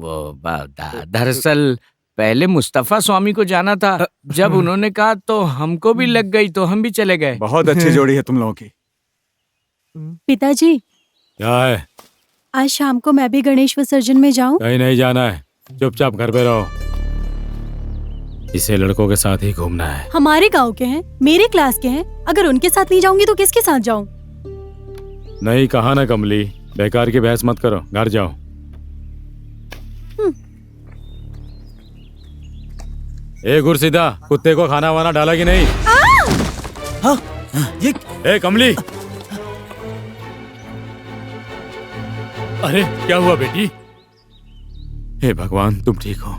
दरअसल पहले मुस्तफा स्वामी को जाना था, जब उन्होंने कहा तो हमको भी लग गई तो हम भी चले गए। बहुत अच्छी जोड़ी है तुम लोगों की। पिताजी, क्या है? आज शाम को मैं भी गणेश विसर्जन में जाऊं? कहीं नहीं जाना है, चुपचाप घर पे रहो। इसे लड़कों के साथ ही घूमना है। हमारे गांव के हैं, मेरे क्लास के हैं, अगर उनके साथ नहीं जाऊंगी तो किसके साथ जाऊं? नहीं कहा ना कमली, बेकार की बहस मत करो, घर जाओ। ए गुरसीदा, कुत्ते को खाना वाना डाला कि नहीं? हाँ, ये ए कमली, अरे क्या हुआ बेटी? हे भगवान, तुम ठीक हो?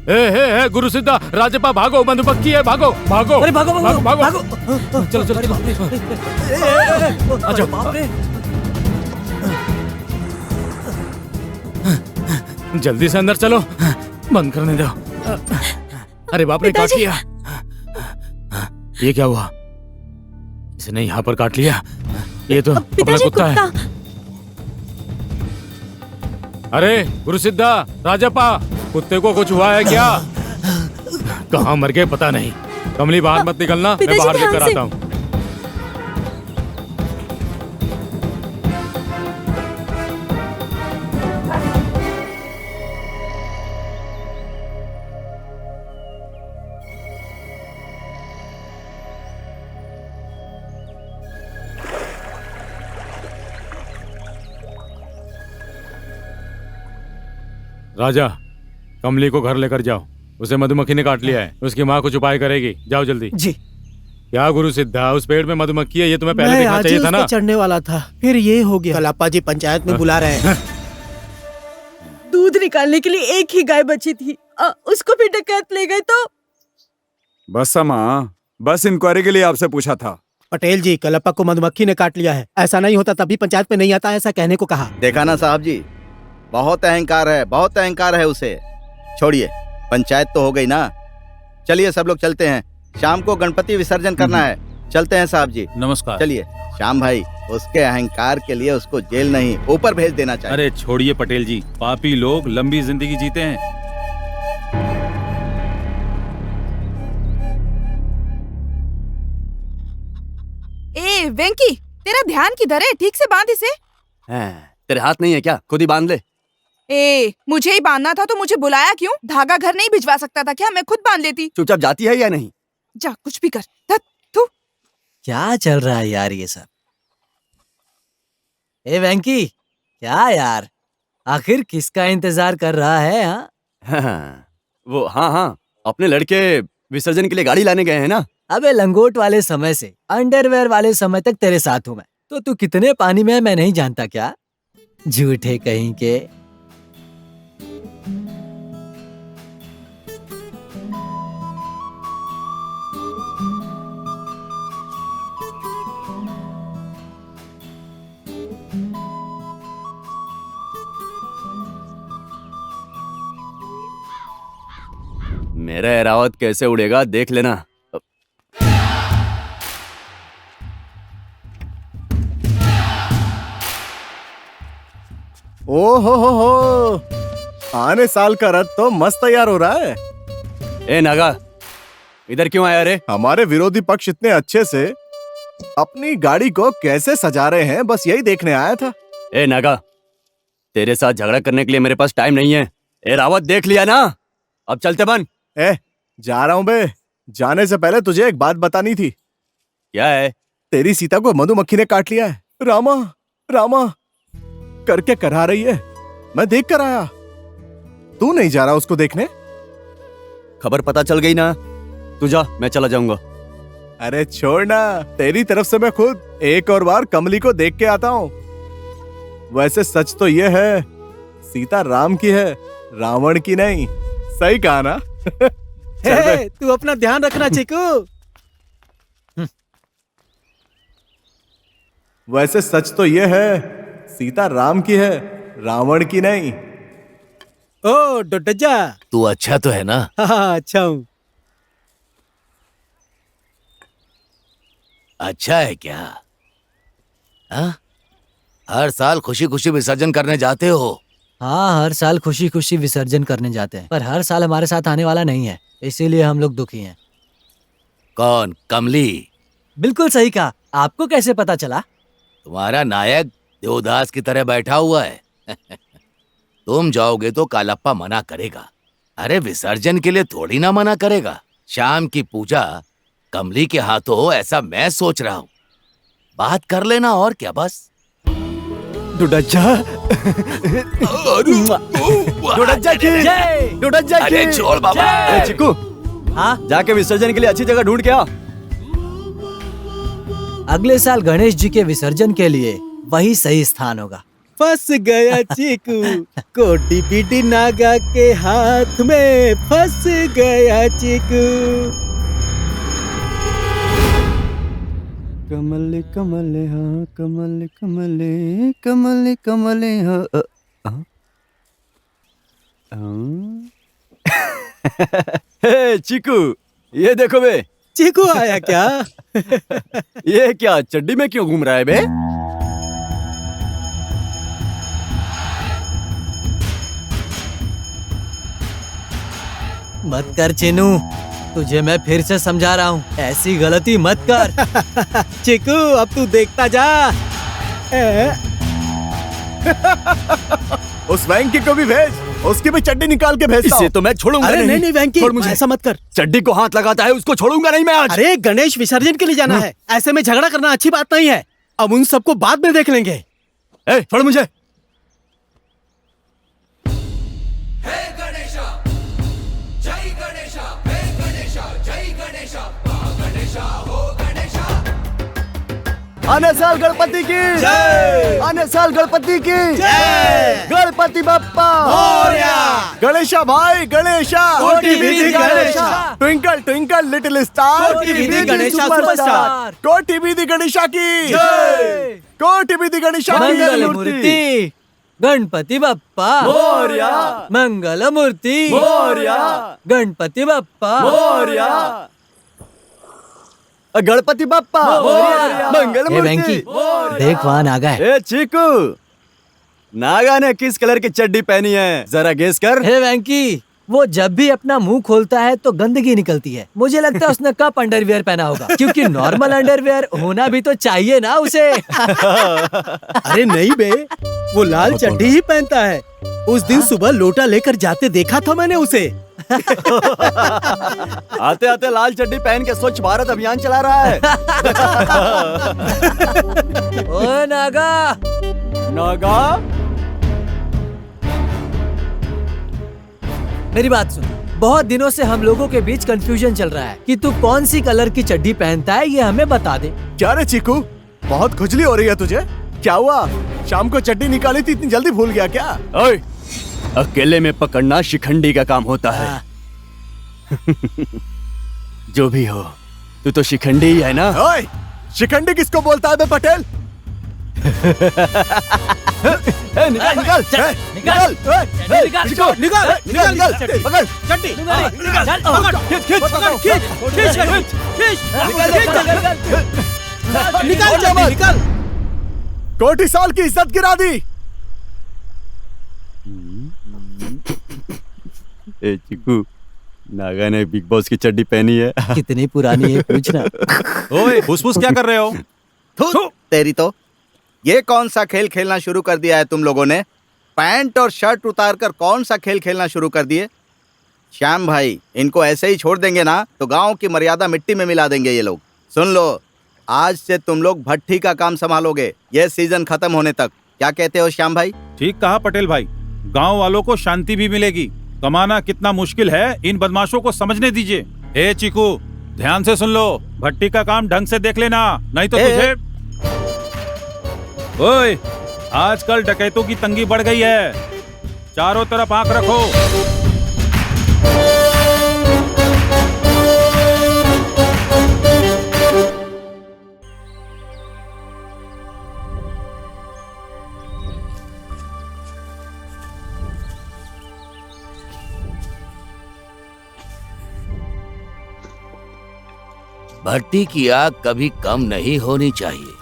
ए गुरु सिद्धा, राजपा भागो, मधुमक्खी है, भागो भागो। अरे भागो भागो भागो, भागो। चलो चलो अच्छा बाप रे। जल्दी से अंदर चलो, बंद करने दो। अरे बाप रे, काट लिया। ये क्या हुआ? इसने यहाँ पर काट लिया। ये तो अपना कुत्ता है। अरे गुरु सिद्धा, राजपा, कुत्ते को कुछ हुआ है क्या? कहाँ मर गए पता नहीं। कमली बाहर मत निकलना, मैं बाहर लेकर आता हूँ। राजा, कमली को घर लेकर जाओ, उसे मधुमक्खी ने काट लिया है, उसकी माँ कुछ उपाय करेगी, जाओ जल्दी। जी। क्या गुरु सिद्धा, उस पेड़ में मधुमक्खी है, ये तुम्हें पहले देखना चाहिए था ना। चढ़ने वाला था, फिर ये हो गया। कलाप्पा जी पंचायत में बुला रहे हैं। दूध निकालने के लिए एक ही गाय बची थी, उसको भी डकैत ले गए तो। बस माँ, बस इंक्वायरी के लिए आपसे पूछा था। पटेल जी, कलप्पा को मधुमक्खी ने काट लिया है। ऐसा नहीं होता तभी पंचायत में नहीं आता, ऐसा कहने को कहा। देखा ना साहब जी, बहुत अहंकार है, बहुत अहंकार है उसे। छोड़िए, पंचायत तो हो गई ना। चलिए सब लोग चलते हैं, शाम को गणपति विसर्जन करना है। चलते हैं साहब जी। नमस्कार। चलिए श्याम भाई, उसके अहंकार के लिए उसको जेल नहीं ऊपर भेज देना चाहिए। अरे छोड़िए पटेल जी, पापी लोग लंबी जिंदगी जीते हैं। ए वेंकी, तेरा ध्यान किधर है? ठीक से बांध इसे। तेरे हाथ नहीं है क्या? खुद ही बांध ले। ए, मुझे ही बांधना था तो मुझे बुलाया क्यों? धागा घर नहीं भिजवा सकता था क्या? मैं खुद बांध लेती। चुपचाप जाती है या नहीं? जा, कुछ भी कर। धत, थू। क्या चल रहा है यार ये सब? ए वेंकी, क्या यार, आखिर किसका इंतजार कर रहा है? हाँ? वो हाँ, अपने लड़के विसर्जन के लिए गाड़ी लाने गए हैं ना। अबे लंगोट वाले समय से अंडरवेयर वाले समय तक तेरे साथ हूँ मैं, तो तू कितने पानी में है मैं नहीं जानता क्या? झूठे कहीं के। मेरा एरावत कैसे उड़ेगा देख लेना। ओ हो, आने साल का रथ तो मस्त तैयार हो रहा है। ए नागा, इधर क्यों आया रे? हमारे विरोधी पक्ष इतने अच्छे से अपनी गाड़ी को कैसे सजा रहे हैं, बस यही देखने आया था। ए नागा, तेरे साथ झगड़ा करने के लिए मेरे पास टाइम नहीं है। ए रावत, देख लिया ना, अब चलते बन। जा रहा हूँ बे। जाने से पहले तुझे एक बात बतानी थी। क्या है? तेरी सीता को मधुमक्खी ने काट लिया है। रामा रामा करके करा रही है, मैं देख कर आया। तू नहीं जा रहा उसको देखने? खबर पता चल गई ना, तू जा, मैं चला जाऊंगा। अरे छोड़ ना, तेरी तरफ से मैं खुद एक और बार कमली को देख के आता हूँ। वैसे सच तो ये है, सीता राम की है, रावण की नहीं। सही कहा ना? तू अपना ध्यान रखना चीकू। वैसे सच तो ये है, सीता राम की है, रावण की नहीं। ओ डोडजा, तू अच्छा तो है ना? हाँ अच्छा हूँ। अच्छा है क्या? हाँ? हर साल खुशी खुशी विसर्जन करने जाते हो। हाँ, हर साल खुशी खुशी विसर्जन करने जाते हैं, पर हर साल हमारे साथ आने वाला नहीं है, इसीलिए हम लोग दुखी हैं। कौन? कमली? बिल्कुल सही कहा। आपको कैसे पता चला? तुम्हारा नायक देवदास की तरह बैठा हुआ है। तुम जाओगे तो कालप्पा मना करेगा। अरे विसर्जन के लिए थोड़ी ना मना करेगा। शाम की पूजा कमली के हाथों हो, ऐसा मैं सोच रहा हूँ। बात कर लेना और क्या। बस डुडज्जा डुडज्जा अरे छोड़ बाबा। ए, चिक्कू, हाँ, जाके विसर्जन के लिए अच्छी जगह ढूंढ के आ। अगले साल गणेश जी के विसर्जन के लिए वही सही स्थान होगा। फंस गया चीकू कोटी बीटी नागा के हाथ में, फंस गया चीकू। कमल कमल हाँ, कमल कमल कमल कमल हाँ। हे चीकू, ये देखो बे। चीकू आया क्या? ये क्या चड्डी में क्यों घूम रहा है बे? मत कर चिनू, तुझे मैं फिर से समझा रहा हूँ, ऐसी गलती मत कर। चीकू अब तू देखता जा। उस वैंकी को भी भेज, उसकी भी चड्डी निकाल के भेजता इसे तो मैं छोड़ूंगा अरे नहीं नहीं वैंकी, छोड़ मुझे। ऐसा मत कर। चड्डी को हाथ लगाता है उसको छोड़ूंगा नहीं मैं आज। अरे गणेश विसर्जन के लिए जाना है, ऐसे में झगड़ा करना अच्छी बात नहीं है। अब उन सबको बाद में देख लेंगे। ए, छोड़ मुझे। आने साल गणपति की जय, आने साल गणपति की जय, गणपति बप्पा मोरया, गणेशा भाई गणेशा, कोटि विधि Ganesha, twinkle twinkle little star, कोटि विधि गणेशा सुपरस्टार, कोटि विधि गणेशा की जय, कोटि विधि गणेशा की मंगल मूर्ति गणपति बप्पा मोरया, मंगल मूर्ति मोरया, गणपति बप्पा मोरया, गणपति बप्पा मोरया, मंगल ए वेंकी, मूर्ति। देख वहाँ नागा है। ए चीकू, नागा ने किस कलर की चड्डी पहनी है, जरा गेस कर। हे वेंकी, वो जब भी अपना मुंह खोलता है तो गंदगी निकलती है। मुझे लगता है उसने कप अंडरवियर पहना होगा, क्योंकि नॉर्मल अंडरवियर होना भी तो चाहिए ना उसे। अरे नहीं बे, वो लाल चड्डी ही पहनता है। उस दिन सुबह लोटा लेकर जाते देखा था मैंने उसे। आते आते लाल चड्डी पहन के स्वच्छ भारत अभियान चला रहा है। ओए नागा, नागा, मेरी बात सुन। बहुत दिनों से हम लोगों के बीच कंफ्यूजन चल रहा है कि तू कौन सी कलर की चड्डी पहनता है, ये हमें बता दे। क्या रे चीकू, बहुत खुजली हो रही है तुझे? क्या हुआ? शाम को चड्डी निकाली थी, इतनी जल्दी भूल गया क्या? ओए, अकेले में पकड़ना शिखंडी का काम होता है। जो भी हो, तू तो शिखंडी ही है ना? ओए, शिखंडी किसको बोलता है बे पटेल? निकाल निकाल निकाल निकाल निकाल निकाल पकड़ चड्डी निकाल, पकड़, खींच खींच खींच निकाल चड्डी निकाल। कोटि साल की इज्जत गिरा दी। ए चिकू, नागा ने बिग बॉस की चड्डी पहनी है। कितनी पुरानी है पूछना। ओए फुसफुस क्या कर रहे हो? तेरी तो ये कौन सा खेल खेलना शुरू कर दिया है तुम लोगों ने? पैंट और शर्ट उतारकर कौन सा खेल खेलना शुरू कर दिए? श्याम भाई, इनको ऐसे ही छोड़ देंगे ना तो गांव की मर्यादा मिट्टी में मिला देंगे ये लोग। सुन लो, आज से तुम लोग भट्टी का काम संभालोगे ये सीजन खत्म होने तक। क्या कहते हो श्याम भाई? ठीक कहा पटेल भाई, गांव वालों को शांति भी मिलेगी। कमाना कितना मुश्किल है, इन बदमाशों को समझने दीजिए। हे चीकू, ध्यान से सुन लो, भट्टी का काम ढंग से देख लेना, नहीं तो तुझे। ओए, आजकल डकैतों की तंगी बढ़ गई है, चारों तरफ आंख रखो। भट्टी की आग कभी कम नहीं होनी चाहिए।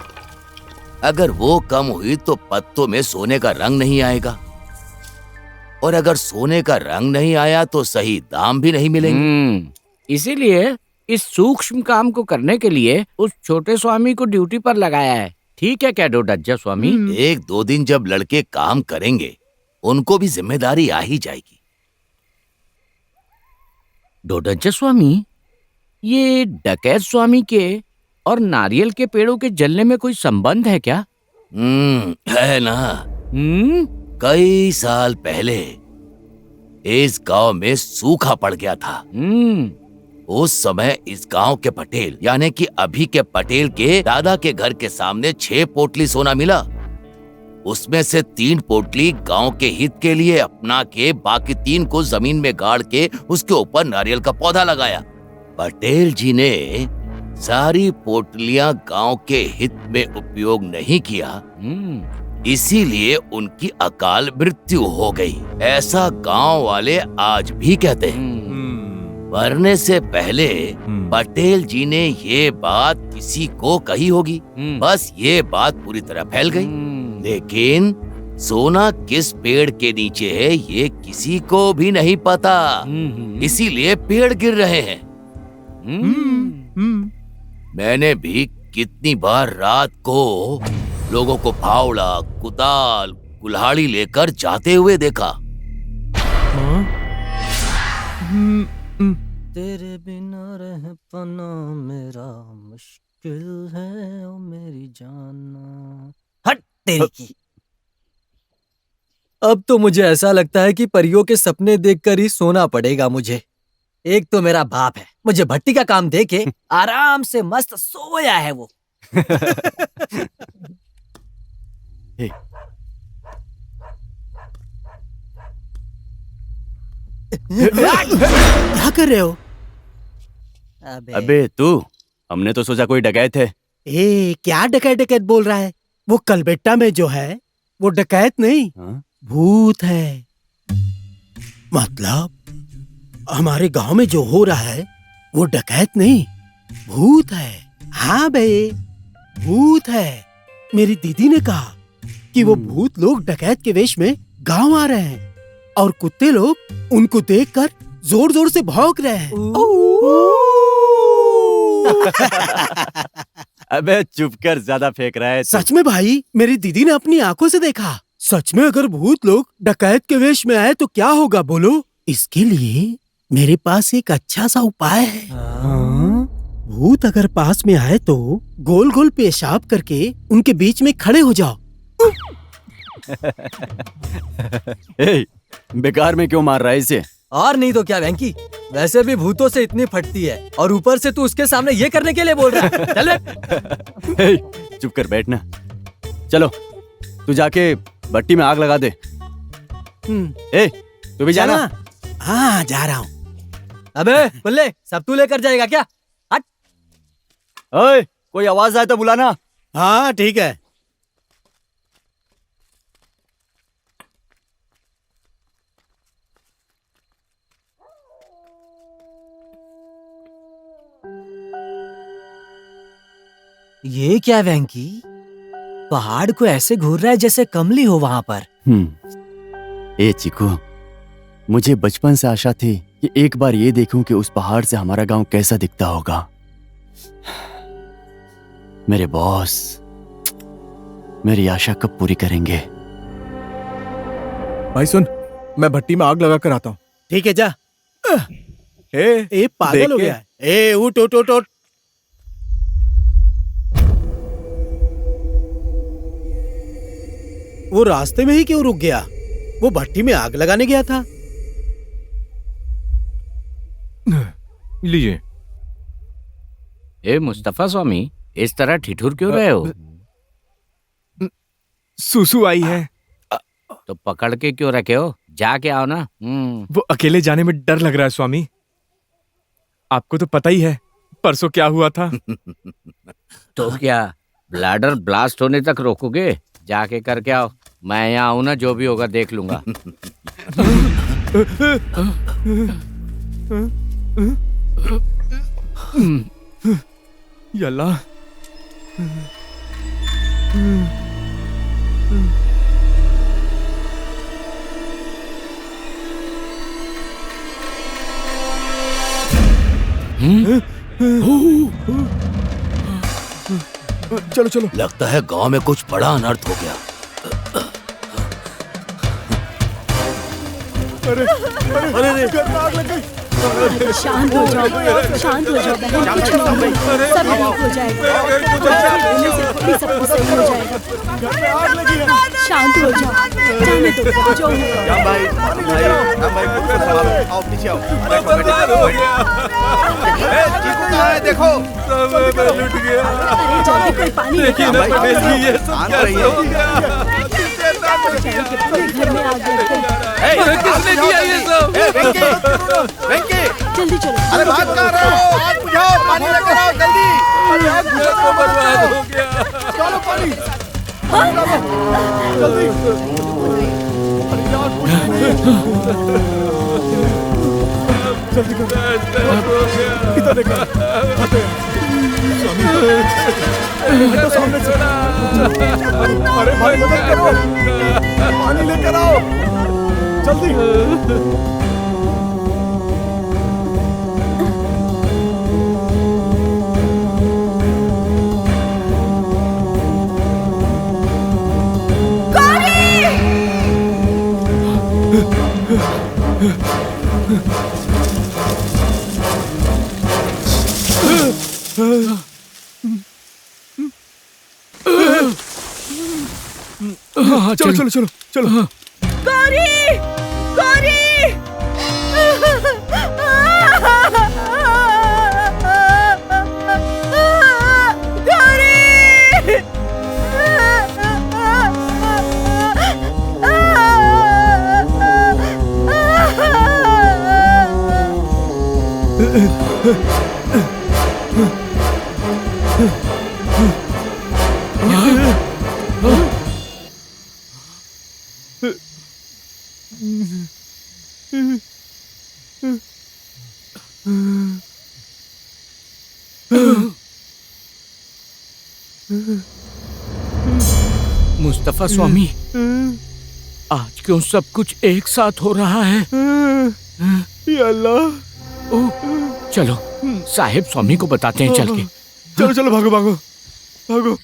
अगर वो कम हुई तो पत्तों में सोने का रंग नहीं आएगा, और अगर सोने का रंग नहीं आया तो सही दाम भी नहीं मिलेंगे। इसीलिए इस सूक्ष्म काम को करने के लिए उस छोटे स्वामी को ड्यूटी पर लगाया है। ठीक है क्या डोडज्जा स्वामी? 1-2 दिन जब लड़के काम करेंगे उनको भी जिम्मेदारी आ ही जाएगी। डोडज्जा स्वामी, ये डकैत स्वामी के और नारियल के पेड़ों के जलने में कोई संबंध है क्या? है ना। कई साल पहले इस गांव में सूखा पड़ गया था। उस समय इस गांव के पटेल यानी कि अभी के पटेल के दादा के घर के सामने 6 पोटली सोना मिला। उसमें से 3 पोटली गांव के हित के लिए अपना के बाकी 3 को जमीन में गाड़ के उसके ऊपर नारियल का पौधा लगाया। पटेल जी ने सारी पोटलियां गांव के हित में उपयोग नहीं किया, इसीलिए उनकी अकाल मृत्यु हो गई। ऐसा गांव वाले आज भी कहते हैं। मरने से पहले पटेल जी ने ये बात किसी को कही होगी, बस ये बात पूरी तरह फैल गई। लेकिन सोना किस पेड़ के नीचे है ये किसी को भी नहीं पता, इसीलिए पेड़ गिर रहे हैं। मैंने भी कितनी बार रात को लोगों को फावड़ा, कुदाल, कुल्हाड़ी लेकर जाते हुए देखा। तेरे बिना रह पाना मेरा मुश्किल है ओ मेरी जाना। हट तेरी की। अब तो मुझे ऐसा लगता है कि परियों के सपने देखकर ही सोना पड़ेगा मुझे। एक तो मेरा बाप है, मुझे भट्टी का काम देके आराम से मस्त सोया है वो। क्या कर रहे हो? अबे तू, हमने तो सोचा कोई डकैत है। क्या डकैत डकैत बोल रहा है? वो कलबेट्टा में जो है वो डकैत नहीं, भूत है। मतलब हमारे गांव में जो हो रहा है वो डकैत नहीं, भूत है। हाँ भाई, भूत है। मेरी दीदी ने कहा कि वो भूत लोग डकैत के वेश में गांव आ रहे हैं और कुत्ते लोग उनको देखकर जोर जोर से भौंक रहे हैं। अबे चुप कर, ज्यादा फेंक रहा है तू। सच में भाई, मेरी दीदी ने अपनी आंखों से देखा। सच में अगर भूत लोग डकैत के वेश में आए तो क्या होगा बोलो? इसके लिए मेरे पास एक अच्छा सा उपाय है। भूत अगर पास में आए तो गोल गोल पेशाब करके उनके बीच में खड़े हो जाओ। बेकार में क्यों मार रहा है इसे? और नहीं तो क्या वेंकी, वैसे भी भूतों से इतनी फटती है और ऊपर से तू उसके सामने ये करने के लिए बोल रहा है। चल चुप कर बैठना। चलो तू जाके भट्टी में आग लगा दे। तू भी जाना। हाँ जा रहा हूँ। अबे बुल्ले, सब तू लेकर जाएगा क्या? हट। ओए, कोई आवाज आए तो बुलाना। हाँ ठीक है। ये क्या वेंकी, पहाड़ को ऐसे घूर रहा है जैसे कमली हो वहां पर। ए चिकू, मुझे बचपन से आशा थी कि एक बार ये देखूं कि उस पहाड़ से हमारा गांव कैसा दिखता होगा। मेरे बॉस मेरी आशा कब पूरी करेंगे? भाई सुन, मैं भट्टी में आग लगा कर आता हूँ। ठीक है जा। पागल हो गया है। उठ उठ उठ उठ। वो रास्ते में ही क्यों रुक गया? वो भट्टी में आग लगाने गया था। लिए। ए मुस्तफा स्वामी, इस तरह ठिठुर क्यों रहे हो? सुसु आई है। तो पकड़ के क्यों रखे हो? जाके आओ ना। वो अकेले जाने में डर लग रहा है स्वामी। आपको तो पता ही है परसों क्या हुआ था। तो क्या ब्लैडर ब्लास्ट होने तक रोकोगे? जाके करके आओ। मैं यहाँ आऊँ ना, जो भी होगा देख लूंगा। यल्ला। चलो चलो। लगता है गांव में कुछ बड़ा अनर्थ हो गया। अरे अरे अरे घर में आग लग गई। शांत हो जाओ, शांत हो जाओ बहन, कुछ नहीं होगा, सब ठीक हो जाएगा, होने से थोड़ी सब कुछ सही हो जाएगा। शांत हो जाओ, जाने दो जो होगा। भाई आओ पीछे आओ। चीकू कहाँ है देखो। लुट गया। अरे जल्दी कोई पानी देखिए ना पटेल जी, ये सब कैसे हो गया? पूरे घर में आग लग गई। किसने किया ये सब? जल्दी चलो। अरे बात कर रहे हो, आग बुझाओ, पानी लेकर आओ जल्दी। अरे आग बुझा तो बर्बाद हो गया। चलो पानी जल्दी। अरे आग बुझा जल्दी करो। इधर देखो, आते हैं। हटो सामने से। अरे भाई मदद करो, पानी लेकर आओ जल्दी। चलो चलो चलो चलो। गौरी गौरी मुस्तफा स्वामी, आज क्यों सब कुछ एक साथ हो रहा है? या अल्लाह। ओह, चलो साहिब स्वामी को बताते हैं चल के। चलो चलो भागो भागो भागो।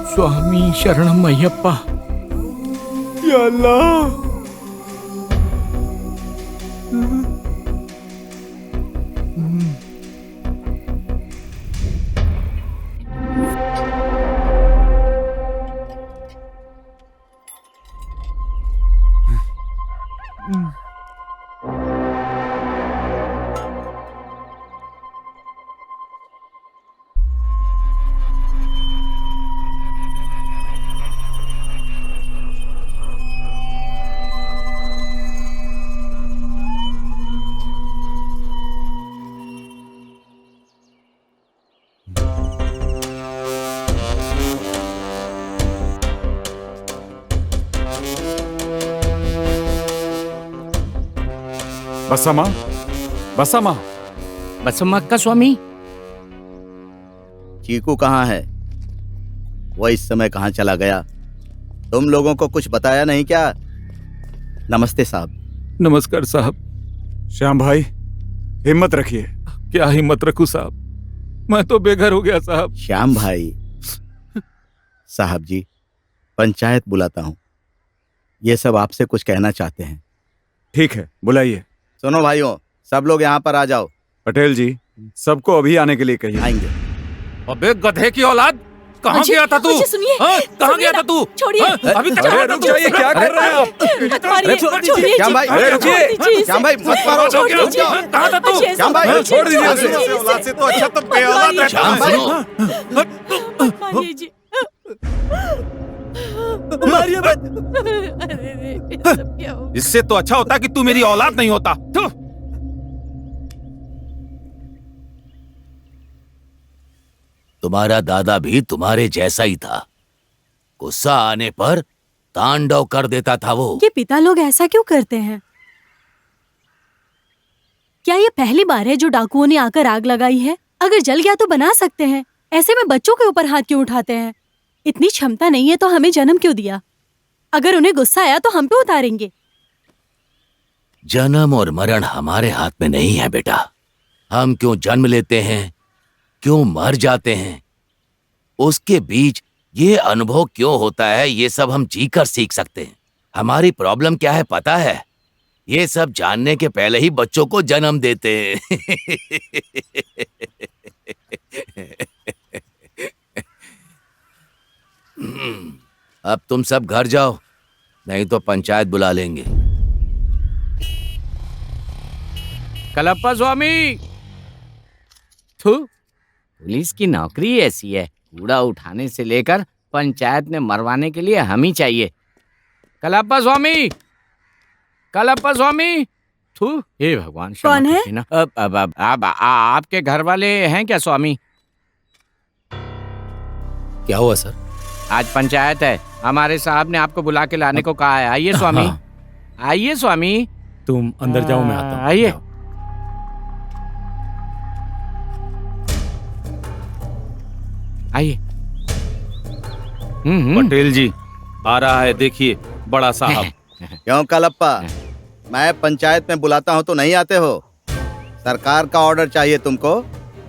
स्वामी शरणम अय्यप्पा। या अल्लाह। बसमा बसमा बसमा का स्वामी। चीकू कहाँ है? वो इस समय कहाँ चला गया? तुम लोगों को कुछ बताया नहीं क्या? नमस्ते साहब। नमस्कार साहब। श्याम भाई हिम्मत रखिए। क्या हिम्मत रखूं साहब, मैं तो बेघर हो गया साहब। श्याम भाई, साहब जी पंचायत बुलाता हूँ, ये सब आपसे कुछ कहना चाहते हैं। ठीक है बुलाइए। सुनो भाइयों, सब लोग यहाँ पर आ जाओ। पटेल जी सबको अभी आने के लिए कहिए। आएंगे। अबे गधे की औलाद, कहाँ मुझे- गया था तू? मुझे सुनिए, हाँ, कहाँ सुनिए गया ना, था तू? छोड़िए। हाँ, अभी तक अरे कहाँ था रुक तू? जाइए, क्या कर रहे हैं आप? मत मारिए, छोड़िए श्याम भाई, जी, अरे छोड़ रुकिए। दीजिए इसे। श्याम भाई, मत मारो। छोड़ क्या? दीजिए। हाँ, कहाँ था तू? मुझे श्याम भाई, ऐसा- छोड़ दीजिए छोड़ उसे। दीजिए औलाद से तो अच्छा तो मत बेऔलाद मारिए। रहता श्याम है। सुनो, मत मारिए जी। मारिए मत। अरे रे, ये सब क्या हो गया? इससे तो अच्छा होता कि तू मेरी औलाद नहीं होता। थू। तुम्हारा दादा भी तुम्हारे जैसा ही था। गुस्सा आने पर तांडव कर देता था वो। ये पिता लोग ऐसा क्यों करते हैं? क्या ये पहली बार है जो डाकुओं ने आकर आग लगाई है? अगर जल गया तो बना सकते हैं, ऐसे में बच्चों के ऊपर हाथ क्यों उठाते हैं? इतनी क्षमता नहीं है तो हमें जन्म क्यों दिया? अगर उन्हें गुस्सा आया तो हम पे उतारेंगे। जन्म और मरण हमारे हाथ में नहीं है बेटा। हम क्यों जन्म लेते हैं, क्यों मर जाते हैं, उसके बीच ये अनुभव क्यों होता है, ये सब हम जीकर सीख सकते हैं। हमारी प्रॉब्लम क्या है पता है? ये सब जानने के पहले ही बच्चों को जन्म देते हैं। अब तुम सब घर जाओ, नहीं तो पंचायत बुला लेंगे। कलप्पा स्वामी। थू, पुलिस की नौकरी ऐसी है, कूड़ा उठाने से लेकर पंचायत में मरवाने के लिए हम ही चाहिए। कलप्पा स्वामी, कलप्पा स्वामी। थू, हे भगवान। कौन है? अब आपके घर वाले हैं क्या स्वामी? क्या हुआ सर? आज पंचायत है, हमारे साहब ने आपको बुला के लाने को कहा है। आइए स्वामी, आइए स्वामी। तुम अंदर जाओ, मैं आता हूँ। आइए। आइए। पटेल जी आ रहा है, देखिए बड़ा साहब। क्यों कलप्पा, मैं पंचायत में बुलाता हूँ तो नहीं आते हो? सरकार का ऑर्डर चाहिए तुमको?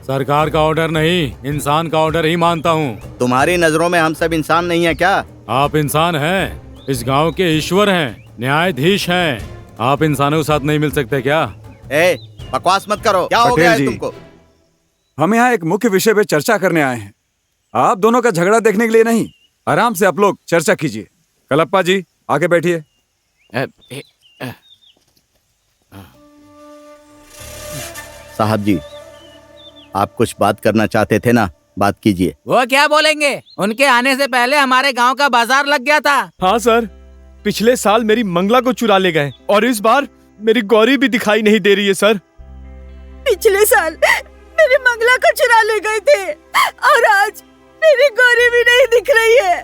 सरकार का ऑर्डर नहीं, इंसान का ऑर्डर ही मानता हूँ। तुम्हारी नजरों में हम सब इंसान नहीं है क्या? आप इंसान हैं, इस गांव के ईश्वर हैं, न्यायाधीश हैं। आप इंसानों के साथ नहीं मिल सकते क्या? ए, बकवास मत करो। क्या हो गया है तुमको? हम यहाँ एक मुख्य विषय पे चर्चा करने आए हैं। आप दोनों का झगड़ा देखने के लिए नहीं। आराम से आप लोग चर्चा कीजिए। कलप्पा जी आके बैठिए। साहब जी, आप कुछ बात करना चाहते थे ना, बात कीजिए। वो क्या बोलेंगे? उनके आने से पहले हमारे गांव का बाजार लग गया था। हाँ सर, पिछले साल मेरी मंगला को चुरा ले गए और इस बार मेरी गौरी भी दिखाई नहीं दे रही है सर। पिछले साल मेरी मंगला को चुरा ले गए थे और आज मेरी गौरी भी नहीं दिख रही है।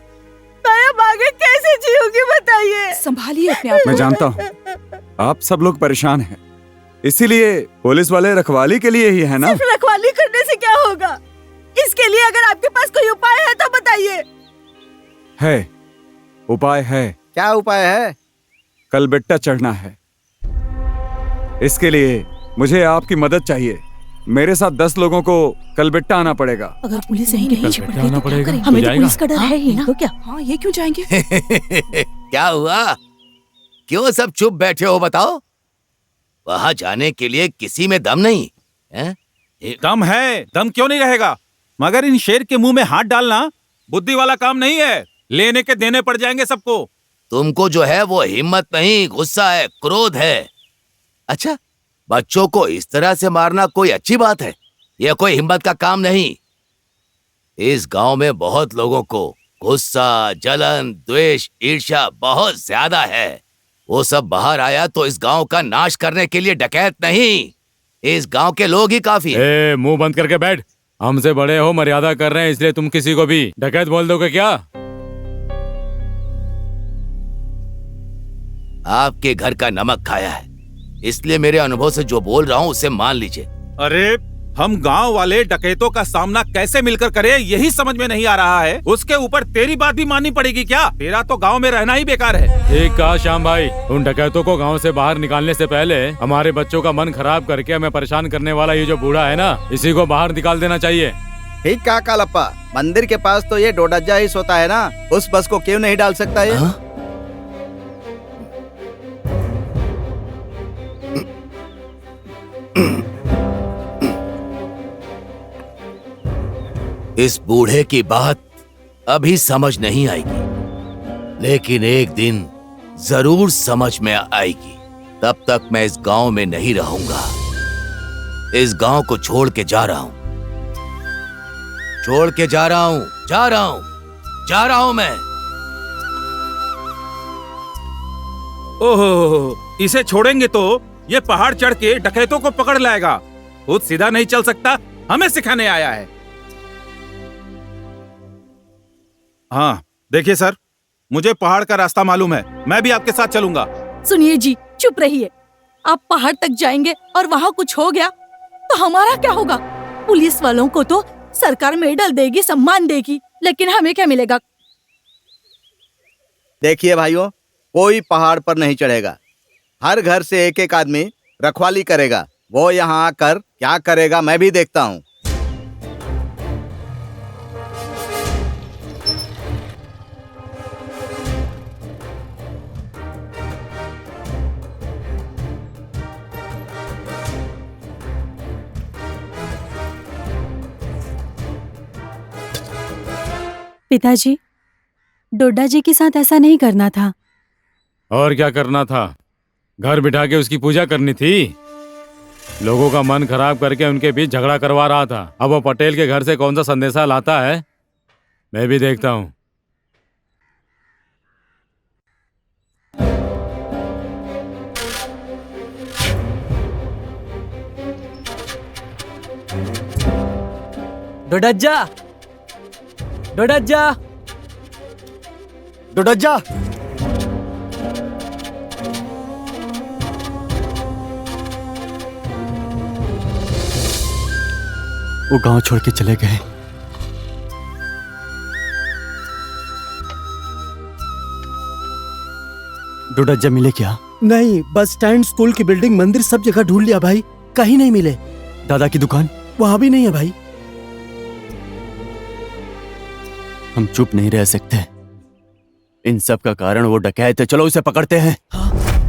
मैं अब आगे कैसे जीऊंगी बताइए? संभालिए अपने आप को। मैं जानता हूँ आप सब लोग परेशान हैं, इसीलिए पुलिस वाले रखवाली के लिए ही है ना? सिर्फ रखवाली करने से क्या होगा? इसके लिए अगर आपके पास कोई उपाय है तो बताइए। है, उपाय है। क्या उपाय है? कल बेट्टा चढ़ना है, इसके लिए मुझे आपकी मदद चाहिए। मेरे साथ 10 लोगों को कल बेट्टा आना पड़ेगा। अगर पुलिस यहीं नहीं छिपट गई तो क्या करेंगे? हमें तो पुलिस का डर है ही ना। तो क्या? हाँ, ये क्यों जाएंगे? क्या हुआ? क्यों सब चुप बैठे हो बताओ? वहां जाने के लिए किसी में दम नहीं है? दम है, दम क्यों नहीं रहेगा? मगर इन शेर के मुंह में हाथ डालना बुद्धि वाला काम नहीं है। लेने के देने पड़ जाएंगे सबको। तुमको जो है वो हिम्मत नहीं, गुस्सा है, क्रोध है। अच्छा, बच्चों को इस तरह से मारना कोई अच्छी बात है? यह कोई हिम्मत का काम नहीं। इस गांव में बहुत लोगों को गुस्सा, जलन, द्वेष, ईर्ष्या बहुत ज्यादा है। वो सब बाहर आया तो इस गांव का नाश करने के लिए डकैत नहीं, इस गांव के लोग ही काफी हैं। मुंह बंद करके बैठ। हमसे बड़े हो, मर्यादा कर रहे हैं, इसलिए तुम किसी को भी डकैत बोल दोगे क्या? आपके घर का नमक खाया है, इसलिए मेरे अनुभव से जो बोल रहा हूँ उसे मान लीजिए। अरे हम गांव वाले डकैतों का सामना कैसे मिलकर करें, यही समझ में नहीं आ रहा है। उसके ऊपर तेरी बात भी माननी पड़ेगी क्या? तेरा तो गांव में रहना ही बेकार है। ठीक कहा श्याम भाई। उन डकैतों को गांव से बाहर निकालने से पहले हमारे बच्चों का मन खराब करके हमें परेशान करने वाला ये जो बूढ़ा है ना, इसी को बाहर निकाल देना चाहिए। ठीक कहा कलप्पा। मंदिर के पास तो ये डोडज्जा ही सोता है ना, उस बस को क्यों नहीं डाल सकता ये? इस बूढ़े की बात अभी समझ नहीं आएगी, लेकिन एक दिन जरूर समझ में आएगी। तब तक मैं इस गांव में नहीं रहूंगा। इस गांव को छोड़ के जा रहा हूं, छोड़ के जा रहा हूं, जा रहा हूं मैं। ओहो, इसे छोड़ेंगे तो ये पहाड़ चढ़ के डकैतों को पकड़ लाएगा। खुद सीधा नहीं चल सकता, हमें सिखाने आया है। हाँ देखिए सर, मुझे पहाड़ का रास्ता मालूम है, मैं भी आपके साथ चलूंगा। सुनिए जी, चुप रहिए। आप पहाड़ तक जाएंगे और वहाँ कुछ हो गया तो हमारा क्या होगा? पुलिस वालों को तो सरकार मेडल देगी, सम्मान देगी, लेकिन हमें क्या मिलेगा? देखिए भाइयों, कोई पहाड़ पर नहीं चढ़ेगा। हर घर से एक एक आदमी रखवाली करेगा। वो यहाँ आकर क्या करेगा मैं भी देखता हूँ। पिताजी, डोडा जी के साथ ऐसा नहीं करना था। और क्या करना था? घर बिठा के उसकी पूजा करनी थी। लोगों का मन खराब करके उनके बीच झगड़ा करवा रहा था। अब वो पटेल के घर से कौन सा संदेशा लाता है, मैं भी देखता हूँ। डोडज्जा, डोडज्जा, डोडज्जा, वो गांव छोड़ के चले गए। डोडज्जा मिले क्या? नहीं, बस स्टैंड, स्कूल की बिल्डिंग, मंदिर सब जगह ढूंढ लिया भाई, कहीं नहीं मिले। दादा की दुकान? वहां भी नहीं है भाई। हम चुप नहीं रह सकते। इन सब का कारण वो डकैत है। चलो उसे पकड़ते हैं।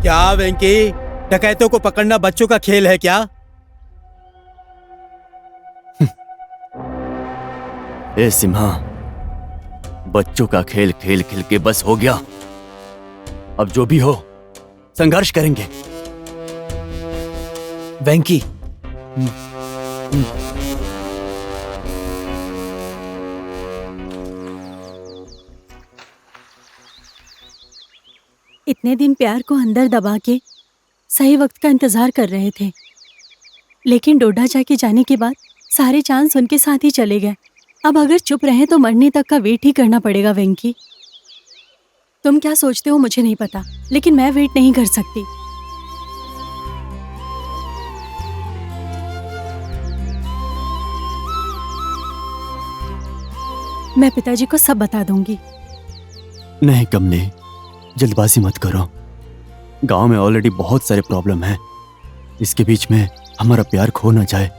क्या वेंकी, डकैतों को पकड़ना बच्चों का खेल है क्या? ए सिम्हा, बच्चों का खेल खेल खेल के बस हो गया। अब जो भी हो संघर्ष करेंगे। वेंकी, इतने दिन प्यार को अंदर दबा के सही वक्त का इंतजार कर रहे थे, लेकिन डोडा जाके जाने के बाद सारे चांस उनके साथ ही चले गए। अब अगर चुप रहे तो मरने तक का वेट ही करना पड़ेगा। वेंकी, तुम क्या सोचते हो मुझे नहीं पता, लेकिन मैं वेट नहीं कर सकती। मैं पिताजी को सब बता दूंगी। नहीं कमले, जल्दबाजी मत करो। गांव में ऑलरेडी बहुत सारे प्रॉब्लम हैं। इसके बीच में हमारा प्यार खो ना जाए।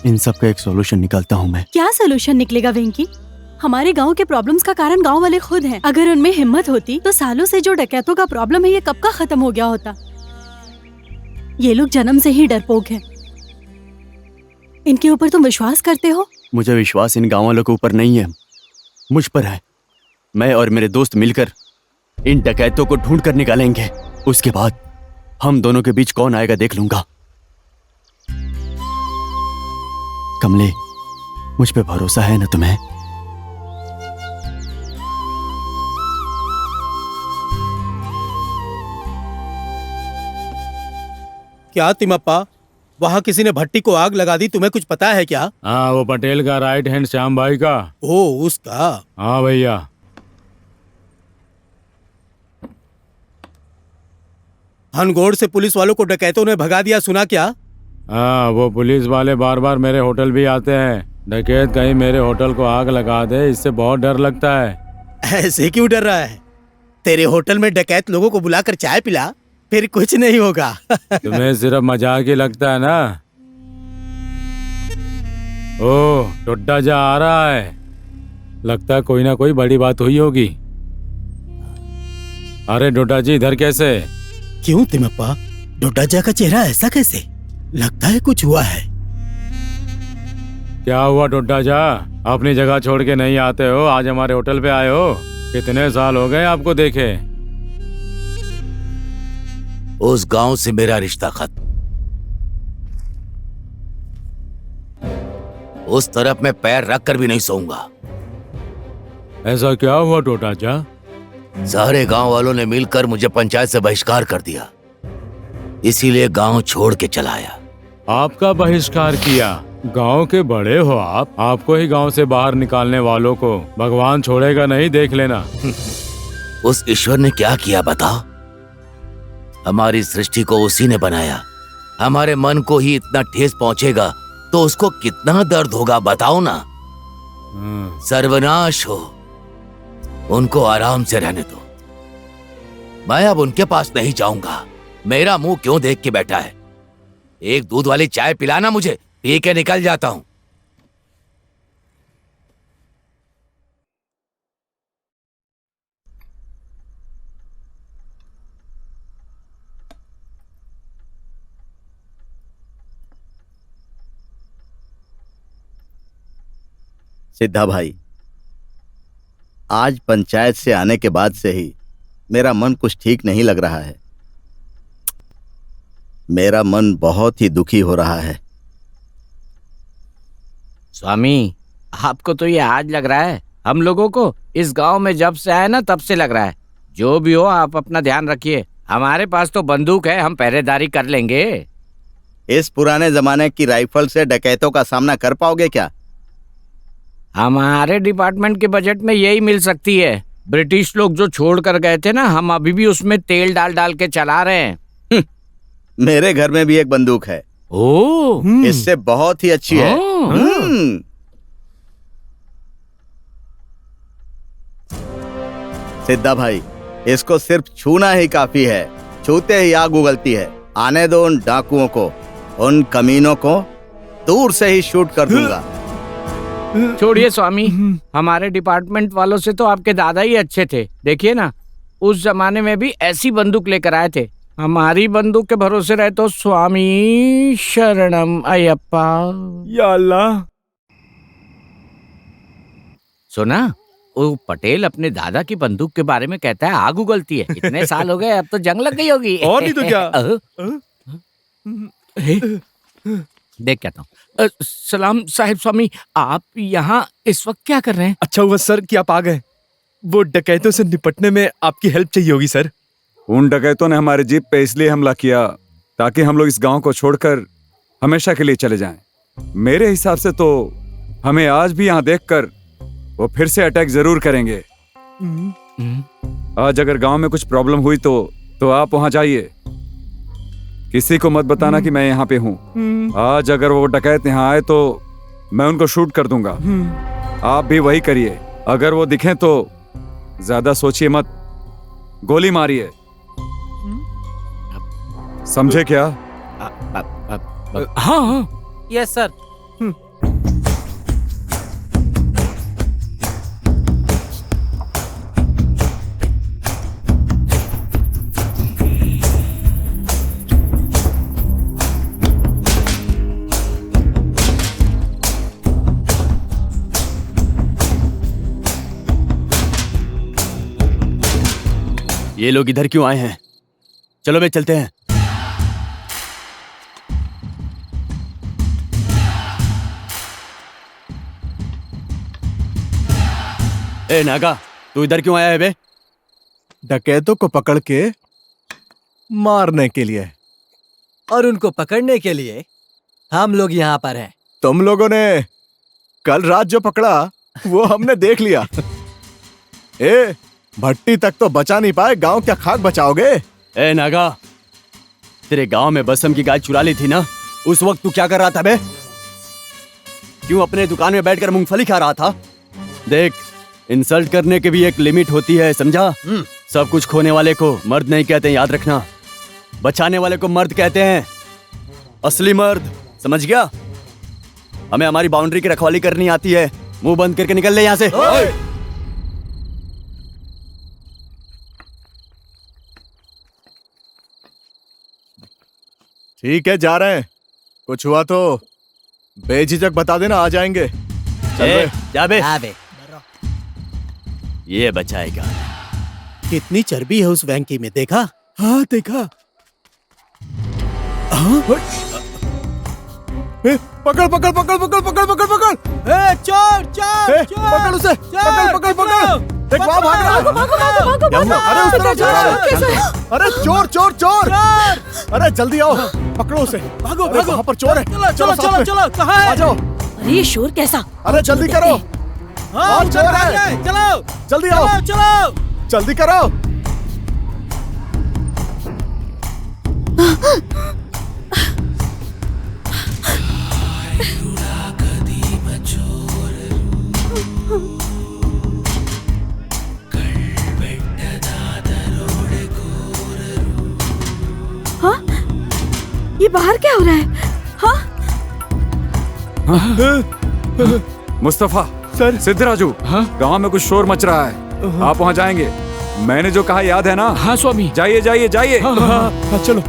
इन सब का एक सॉल्यूशन निकालता हूँ मैं। क्या सॉल्यूशन निकलेगा वेंकी? हमारे गांव के प्रॉब्लम्स का कारण गांव वाले खुद हैं। अगर उनमें हिम्मत होती तो सालों से जो डकैतों का प्रॉब्लम है ये कब का खत्म हो गया होता। ये लोग जन्म से ही डरपोक हैं। इनके ऊपर तुम विश्वास करते हो? मुझे विश्वास इन गाँव वालों के ऊपर नहीं है, मुझ पर है। मैं और मेरे दोस्त मिलकर इन डकैतों को ढूंढ कर निकालेंगे। उसके बाद हम दोनों के बीच कौन आएगा देख लूंगा। कमले, मुझ पे भरोसा है ना तुम्हें? क्या तिमप्पा, वहाँ किसी ने भट्टी को आग लगा दी, तुम्हें कुछ पता है क्या? हाँ, वो पटेल का राइट हैंड श्याम भाई का। ओ, उसका? हाँ भैया। हनगोड़ से पुलिस वालों को डकैतों ने भगा दिया, सुना क्या? हाँ, वो पुलिस वाले बार बार मेरे होटल भी आते हैं। डकैत कहीं मेरे होटल को आग लगा दे, इससे बहुत डर लगता है। ऐसे क्यों डर रहा है? तेरे होटल में डकैत लोगों को बुलाकर चाय पिला, फिर कुछ नहीं होगा। तुम्हें सिर्फ मजाक ही लगता है ना? ओह, डोडा जा आ रहा है। लगता है कोई ना कोई बड़ी बात हुई होगी। अरे डोडा जी, इधर कैसे? क्यों तिमप्पा, डोडा जा का चेहरा ऐसा कैसे? लगता है कुछ हुआ है। क्या हुआ डोडा जा? अपनी जगह छोड़ के नहीं आते हो, आज हमारे होटल पे आए हो। कितने साल हो गए आपको देखे? उस गांव से मेरा रिश्ता खत्म। उस तरफ मैं पैर रख कर भी नहीं सोऊंगा। ऐसा क्या हुआ टोटा जा? सारे गांव वालों ने मिलकर मुझे पंचायत से बहिष्कार कर दिया, इसीलिए गांव छोड़ के चला आया। आपका बहिष्कार किया? गांव के बड़े हो आप, आपको ही गांव से बाहर निकालने वालों को भगवान छोड़ेगा नहीं, देख लेना। उस ईश्वर ने क्या किया बताओ? हमारी सृष्टि को उसी ने बनाया। हमारे मन को ही इतना ठेस पहुंचेगा तो उसको कितना दर्द होगा बताओ ना। सर्वनाश हो, उनको आराम से रहने दो। मैं अब उनके पास नहीं जाऊंगा। मेरा मुंह क्यों देख के बैठा है? एक दूध वाली चाय पिलाना मुझे, पी के निकल जाता हूं। सिद्धा भाई, आज पंचायत से आने के बाद से ही मेरा मन कुछ ठीक नहीं लग रहा है। मेरा मन बहुत ही दुखी हो रहा है। स्वामी, आपको तो ये आज लग रहा है, हम लोगों को इस गांव में जब से आए ना तब से लग रहा है। जो भी हो, आप अपना ध्यान रखिए। हमारे पास तो बंदूक है, हम पहरेदारी कर लेंगे। इस पुराने जमाने की राइफल से डकैतों का सामना कर पाओगे क्या? हमारे डिपार्टमेंट के बजट में यही मिल सकती है। ब्रिटिश लोग जो छोड़ कर गए थे ना, हम अभी भी उसमें तेल डाल डाल के चला रहे हैं। मेरे घर में भी एक बंदूक है। ओह, इससे बहुत ही अच्छी है। सिद्धा भाई, इसको सिर्फ छूना ही काफी है। छूते ही आग उगलती है। आने दो उन डाकुओं को, उन कमीनों को दूर से ही शूट कर दूंगा। छोड़िए स्वामी, हमारे डिपार्टमेंट वालों से तो आपके दादा ही अच्छे थे। देखिए ना, उस जमाने में भी ऐसी बंदूक लेकर आए थे। हमारी बंदूक के भरोसे रहे तो स्वामी शरणम अयप्पा। या अल्लाह। सुना, वो पटेल अपने दादा की बंदूक के बारे में कहता है आग उगलती है। इतने साल हो गए, अब तो जंग लग गई होगी। और नहीं तो क्या। देख कहता हूँ। सलाम साहिब स्वामी, आप यहाँ इस वक्त क्या कर रहे हैं? अच्छा हुआ सर कि आप आ गए। वो डकैतों से निपटने में आपकी हेल्प चाहिए होगी सर। उन डकैतों ने हमारे जीप पे इसलिए हमला किया ताकि हम लोग इस गांव को छोड़कर हमेशा के लिए चले जाएं। मेरे हिसाब से तो हमें आज भी यहाँ देखकर वो फिर से अटैक जरूर करेंगे। आज अगर गांव में कुछ प्रॉब्लम हुई तो आप वहां जाइए। किसी को मत बताना कि मैं यहाँ पे हूँ। आज अगर वो डकैत यहाँ आए तो मैं उनको शूट कर दूंगा। आप भी वही करिए। अगर वो दिखें तो ज्यादा सोचिए मत, गोली मारिए। समझे क्या? हाँ, यस सर। ये लोग इधर क्यों आए हैं? चलो बे चलते हैं। ए नागा, तू इधर क्यों आया है बे? डकैतों को पकड़ के मारने के लिए। और उनको पकड़ने के लिए हम लोग यहाँ पर हैं। तुम लोगों ने कल रात जो पकड़ा वो हमने देख लिया। ए, भट्टी तक तो बचा नहीं पाए, गांव क्या खाक बचाओगे? ए नागा, तेरे गांव में बसम की गाय चुरा ली थी ना, उस वक्त तू क्या कर रहा था बे? क्यों अपने दुकान में बैठकर मूंगफली खा रहा था? देख, इंसल्ट करने की भी एक लिमिट होती है, समझा? सब कुछ खोने वाले को मर्द नहीं कहते, याद रखना। बचाने वाले को मर्द कहते हैं, असली मर्द, समझ गया? हमें हमारी बाउंड्री की रखवाली करनी आती है। मुंह बंद करके निकल ले यहाँ से। ठीक है, जा रहे हैं। कुछ हुआ तो बेझिझक बता देना, आ जाएंगे। जा बे। अबे ये बचाएगा। कितनी चर्बी है उस वैंकी में, देखा? हाँ देखा। हाँ? पकड़ पकड़ पकड़ पकड़ पकड़ पकड़ पकड़। चोर चोर चोर, पकड़ उसे, पकड़ पकड़ पकड़। देख वहाँ भाग रहा है। अरे उस तरफ चोर। अरे चोर चोर चोर। अरे जल्दी आओ, पकड़ो उसे। भागो अरे भागो, वहाँ पर चोर है। चलो चलो चलो, कहाँ है? आ जाओ। अरे ये शोर कैसा? अरे जल्दी करो। हाँ चोर है। चलो जल्दी आओ, चलो। जल्दी करो। हाँ? ये बाहर क्या हो रहा है? हाँ? मुस्तफा सर, सिद्धराजू, गांव में कुछ शोर मच रहा है। आप वहां जाएंगे। मैंने जो कहा याद है ना? हाँ स्वामी। जाइए जाइए जाइए। हाँ चलो।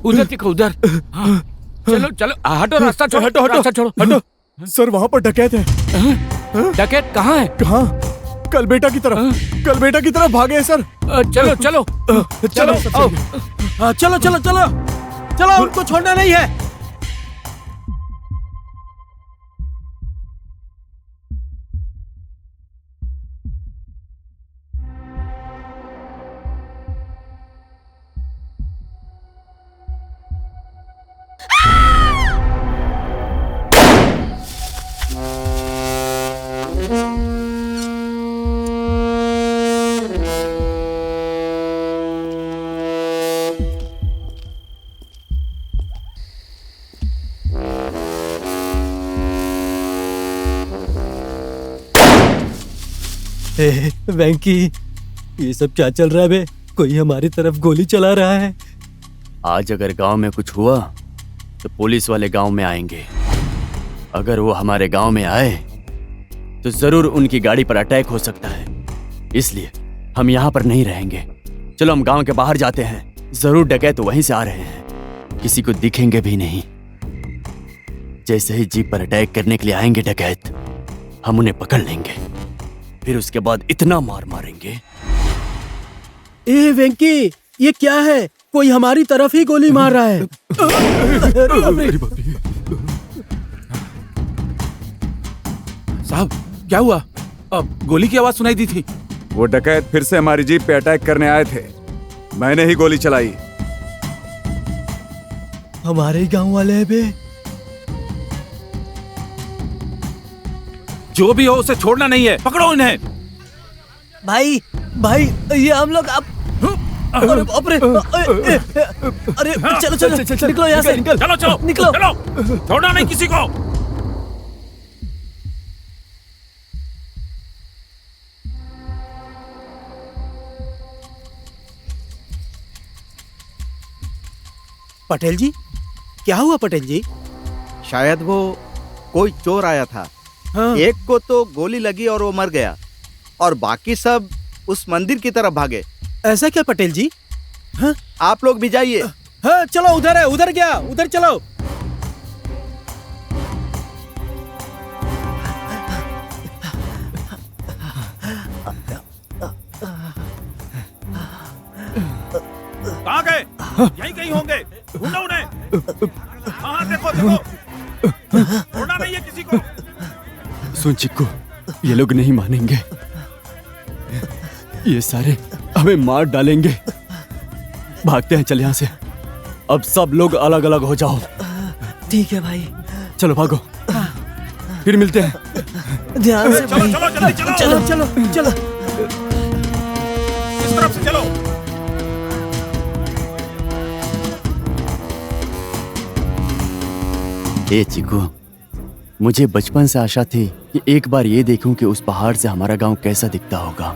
उधर देखो उधर। हाँ, चलो चलो हटो, रास्ता छोड़ो, हटो हटो रास्ता छोड़ो। हटो। सर वहाँ पर डकैत है। डकैत कहाँ है? कहाँ? कलबेटा की तरफ। कलबेटा की तरफ भागे हैं सर। चलो चलो चलो आओ। हाँ चलो चलो चलो चलो, उनको छोड़ना नहीं है। वैंकी, ये सब क्या चल रहा है बे? कोई हमारी तरफ गोली चला रहा है। आज अगर गांव में कुछ हुआ तो पुलिस वाले गांव में आएंगे। अगर वो हमारे गांव में आए तो जरूर उनकी गाड़ी पर अटैक हो सकता है, इसलिए हम यहाँ पर नहीं रहेंगे। चलो हम गांव के बाहर जाते हैं, जरूर डकैत वहीं से आ रहे हैं, किसी को दिखेंगे भी नहीं। जैसे ही जीप पर अटैक करने के लिए आएंगे डकैत, हम उन्हें पकड़ लेंगे, फिर उसके बाद इतना मार मारेंगे। ए वेंकी, ये क्या है? कोई हमारी तरफ ही गोली मार रहा है। साहब क्या हुआ? अब गोली की आवाज सुनाई दी थी। वो डकैत फिर से हमारी जीप पे अटैक करने आए थे। मैंने ही गोली चलाई। हमारे ही गांव वाले हैं बे। जो भी हो उसे छोड़ना नहीं है, पकड़ो इन्हें। भाई भाई, ये हम लोग अब अरे बाप रे, अरे चलो चलो निकलो यहाँ से। चलो चलो निकलो। चलो, छोड़ना नहीं किसी को। पटेल जी, क्या हुआ पटेल जी? शायद वो कोई चोर आया था। हाँ। एक को तो गोली लगी और वो मर गया, और बाकी सब उस मंदिर की तरफ भागे। ऐसा क्या पटेल जी? हाँ? आप लोग भी जाइए। हाँ चलो, उधर है, उधर क्या, उधर चलो। कहाँ गए? यहीं कहीं होंगे, ढूंढो उन्हें। हाँ देखो देखो, छोड़ना नहीं है किसी को। सुन चिक्कू, ये लोग नहीं मानेंगे, ये सारे हमें मार डालेंगे। भागते हैं, चल यहाँ से। अब सब लोग अलग अलग हो जाओ। ठीक है भाई। चलो भागो, फिर मिलते हैं। ध्यान से भाई। चलो चलो चलो। इस तरफ से चलो। ए चिकू, मुझे बचपन से आशा थी कि एक बार ये देखूं कि उस पहाड़ से हमारा गांव कैसा दिखता होगा।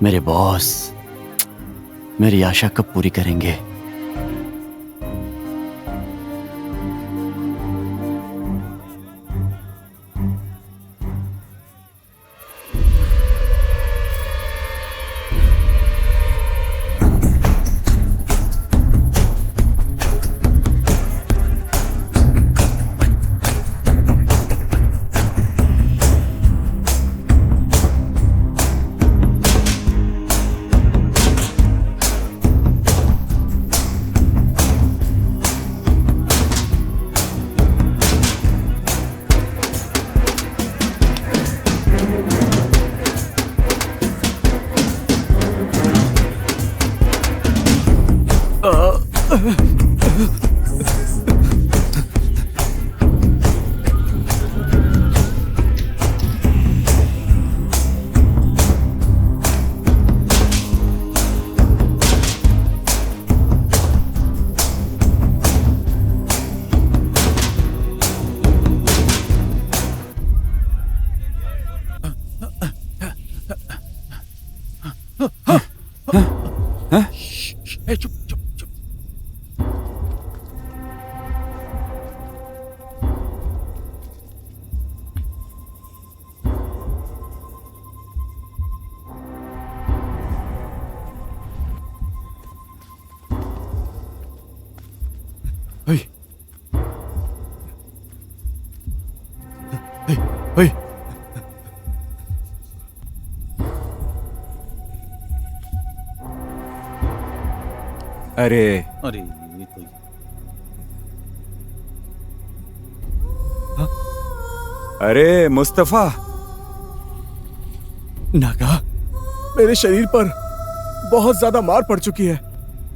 मेरे बॉस मेरी आशा कब पूरी करेंगे? अरे अरे ये तो अरे मुस्तफा, नागा, मेरे शरीर पर बहुत ज्यादा मार पड़ चुकी है।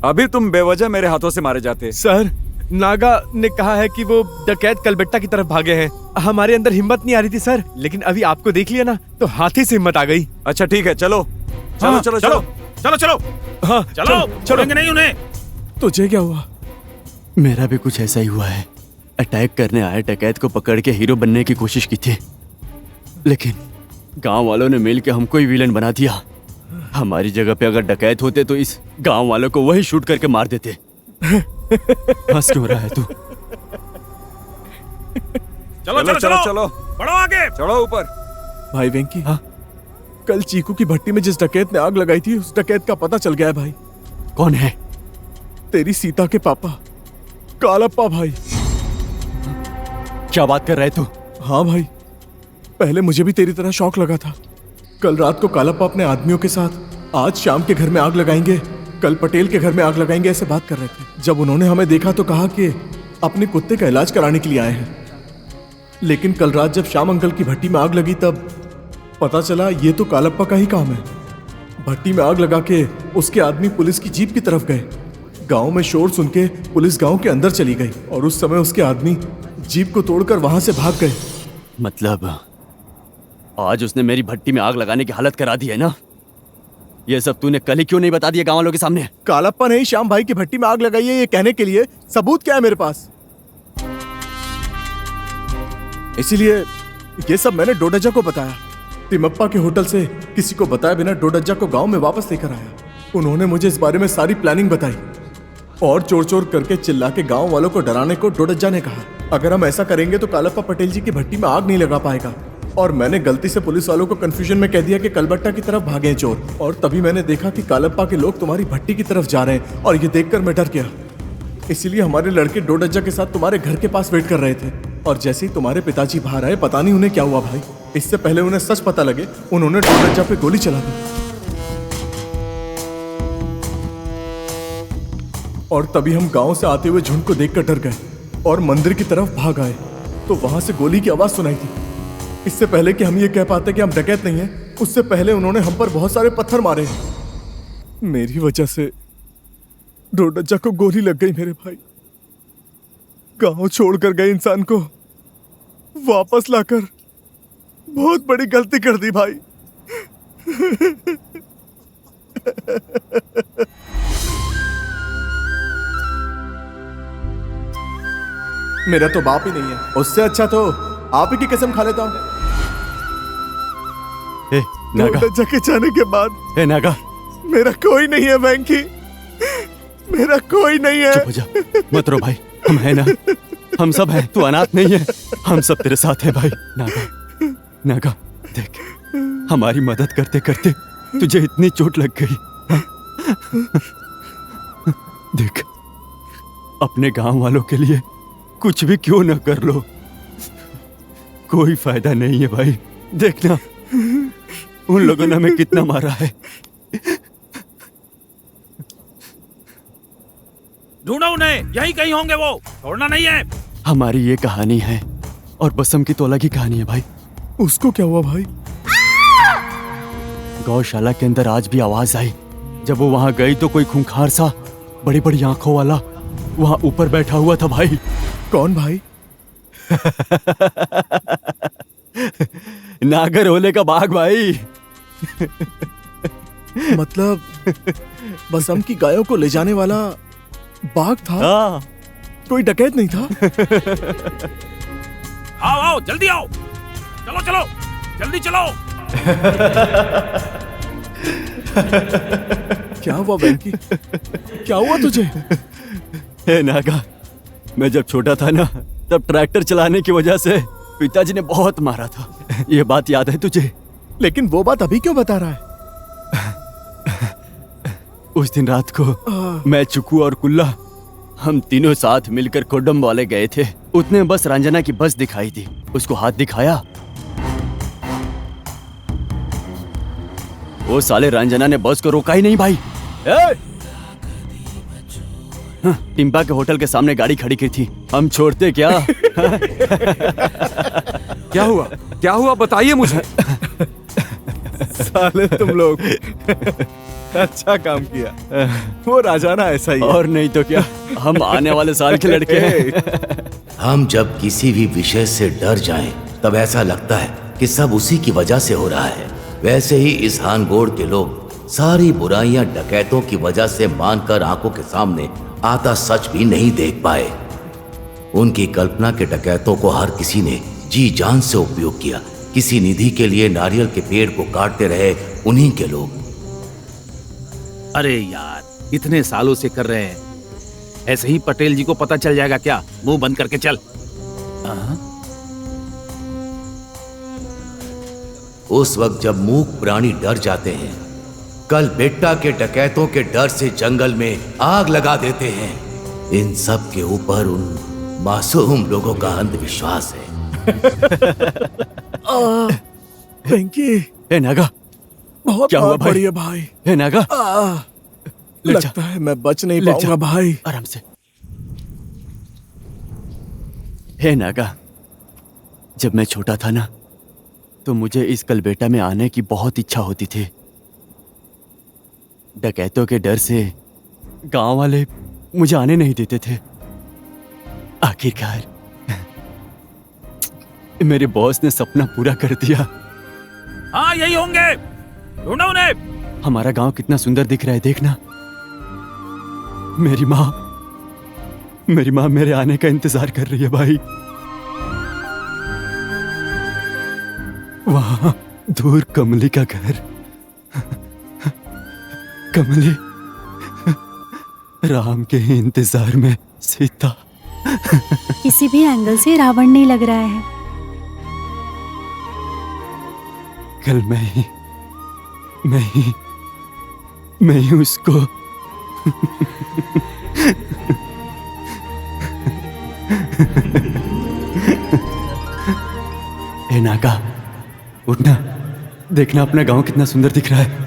अभी तुम बेवजह मेरे हाथों से मारे जाते। सर, नागा ने कहा है कि वो डकैत कलबेट्टा की तरफ भागे हैं। हमारे अंदर हिम्मत नहीं आ रही थी सर, लेकिन अभी आपको देख लिया ना तो हाथी से हिम्मत आ गई। अच्छा ठीक है, चलो चलो हाँ, चलो चलो चलो चलो हाँ चलो, छोड़ेंगे नहीं उन्हें। तुझे क्या हुआ? मेरा भी कुछ ऐसा ही हुआ है। अटैक करने आए डकैत को पकड़ के हीरो बनने की कोशिश की थी, लेकिन गांव वालों ने मिलकर हमको ही विलन बना दिया। हमारी जगह पे अगर डकैत होते तो इस गांव वालों को वही शूट करके मार देते। हंस क्यों रहा है तू? चलो चलो चलो चलो, बढ़ो आगे, चढ़ो ऊपर। भाई वेंकी, हाँ, कल चीकू की भट्टी में जिस डकैत ने आग लगाई थी, उस डकैत का पता चल गया है भाई। कौन है? तेरी सीता के पापा, कालप्पा भाई। क्या बात कर रहे तू? हाँ भाई, पहले मुझे भी तेरी तरह शौक लगा था। कल रात को कालप्पा अपने आदमियों के साथ आज शाम के घर में आग लगाएंगे, कल पटेल के घर में आग लगाएंगे, ऐसे बात कर रहे थे। जब उन्होंने हमें देखा तो कहा कि अपने कुत्ते का इलाज कराने के लिए आए हैं, लेकिन कल रात जब श्याम अंकल की भट्टी में आग लगी तब पता चला ये तो कालप्पा का ही काम है। भट्टी में आग लगा के उसके आदमी पुलिस की जीप की तरफ गए। गांव में शोर सुन के पुलिस गांव के अंदर चली गई और उस समय उसके आदमी जीप को तोड़कर वहां से भाग गए। मतलब आज उसने मेरी भट्टी में आग लगाने की हालत करा दी है ना? ये सब तूने कल ही क्यों नहीं बता दिया गांव वालों के सामने? कालप्पा ने ही श्याम भाई की भट्टी में आग लगाई है ये कहने के लिए सबूत क्या है मेरे पास? इसीलिए ये सब मैंने डोडजा को बताया। तिमप्पा के होटल से किसी को बताए बिना डोडजा को गांव में वापस लेकर आया। उन्होंने मुझे इस बारे में सारी प्लानिंग बताई और चोर चोर करके चिल्ला के गांव वालों को डराने को डोडजा ने कहा अगर हम ऐसा करेंगे तो कालप्पा पटेल जी की भट्टी में आग नहीं लगा पाएगा। और मैंने गलती से पुलिस वालों को कंफ्यूजन में कह दिया कि कलबट्टा की तरफ भागे चोर, और तभी मैंने देखा कि कालप्पा के लोग तुम्हारी भट्टी की तरफ जा रहे हैं और ये देखकर मैं डर गया। इसीलिए हमारे लड़के डोडजा के साथ तुम्हारे घर के पास वेट कर रहे थे और जैसे ही तुम्हारे पिताजी बाहर आए पता नहीं उन्हें क्या हुआ भाई, इससे पहले उन्हें सच पता लगे उन्होंने डोडजा पे गोली चला दी। और तभी हम गांव से आते हुए झुंड को देखकर डर गए और मंदिर की तरफ भाग आए तो वहां से गोली की आवाज सुनाई थी। इससे पहले कि हम ये कह पाते कि हम डकैत नहीं हैं, उससे पहले उन्होंने हम पर बहुत सारे पत्थर मारे। मेरी वजह से ढोडज्जा को गोली लग गई मेरे भाई। गांव छोड़कर गए इंसान को वापस लाकर बहुत बड़ी गलती कर दी भाई। मेरा तो बाप ही नहीं है, उससे अच्छा तो आप ही की कसम खा लेता हूँ। नागा, ढोडज्जा के जाने के बाद नागा, मेरा कोई नहीं है वेंकी, मेरा कोई नहीं है। चुप हो जा, मत रो भाई, हम हैं ना, हम सब हैं, तू अनाथ नहीं है, हम सब तेरे साथ हैं भाई। नागा, नागा, देख, हमारी मदद करते करते तुझे इतनी चोट लग गई। देख, अपने गांव वालों के लिए कुछ भी क्यों न कर लो, कोई फायदा नहीं है भाई। देखना उन लोगों ने हमें कितना मारा है। ढूंढो उन्हें, यही कहीं होंगे वो, छोड़ना नहीं है। हमारी ये कहानी है और बसम की तो अलग ही कहानी है भाई। उसको क्या हुआ भाई? गौशाला के अंदर आज भी आवाज आई। जब वो वहां गई तो कोई खूंखार सा बड़ी बड़ी आंखों वाला वहां ऊपर बैठा हुआ था भाई। कौन भाई? नागर होले का बाघ भाई। मतलब बसम की गायों को ले जाने वाला बाघ था? हाँ। कोई डकैत नहीं था? आओ आओ, जल्दी आओ, चलो चलो, जल्दी चलो। क्या हुआ वेंकी? क्या हुआ तुझे? हे नागा, मैं जब छोटा था ना, तब ट्रैक्टर चलाने की वजह से पिताजी ने बहुत मारा था। ये बात याद है तुझे? लेकिन वो बात अभी क्यों बता रहा है? उस दिन रात को मैं, चुकू और कुल्ला, हम तीनों साथ मिलकर कोडम वाले गए थे। उतने बस रंजना की बस दिखाई दी, उसको हाथ दिखाया। वो साले रंजना ने बस को रोका ही नहीं भाई। टिम्पा के होटल के सामने गाड़ी खड़ी की थी, हम छोड़ते क्या? क्या हुआ? क्या हुआ बताइए मुझे। साले तुम लोग अच्छा काम किया। वो राजाना ऐसा ही है। और नहीं तो क्या, हम आने वाले साल के लड़के हैं। हम जब किसी भी विषय से डर जाएं, तब ऐसा लगता है कि सब उसी की वजह से हो रहा है। वैसे ही इस हानगोड़ के लोग सारी बुराइयां डकैतों की वजह से मानकर आंखों के सामने आता सच भी नहीं देख पाए। उनकी कल्पना के डकैतों को हर किसी ने जी जान से उपयोग किया। किसी निधि के लिए नारियल के पेड़ को काटते रहे उन्हीं के लोग। अरे यार, इतने सालों से कर रहे हैं, ऐसे ही पटेल जी को पता चल जाएगा क्या? मुंह बंद करके चल। उस वक्त जब मूक प्राणी डर जाते हैं, कल बेटा के डकैतों के डर से जंगल में आग लगा देते हैं। इन सब के ऊपर उन मासूम लोगों का अंधविश्वास है। वेंकी, हे नागा, बहुत क्या हुआ भाई? बढ़िया भाई। हे नागा, लगता है मैं बच नहीं पाऊंगा भाई। आराम से। हे नागा, जब मैं छोटा था ना, तो मुझे इस कलबेटा में आने की बहुत इच्छा होती थी। डकैतों के डर से गांव वाले मुझे आने नहीं देते थे। आखिरकार मेरे बॉस ने सपना पूरा कर दिया। हाँ, यही होंगे, ढूंढो उन्हें। हमारा गांव कितना सुंदर दिख रहा है, देखना। मेरी माँ मेरे आने का इंतजार कर रही है भाई। वहां दूर कमली का घर। कमली, राम के इंतजार में सीता। किसी भी एंगल से रावण नहीं लग रहा है। कल मैं ही उसको ए नागा, उठना, देखना अपना गांव कितना सुंदर दिख रहा है।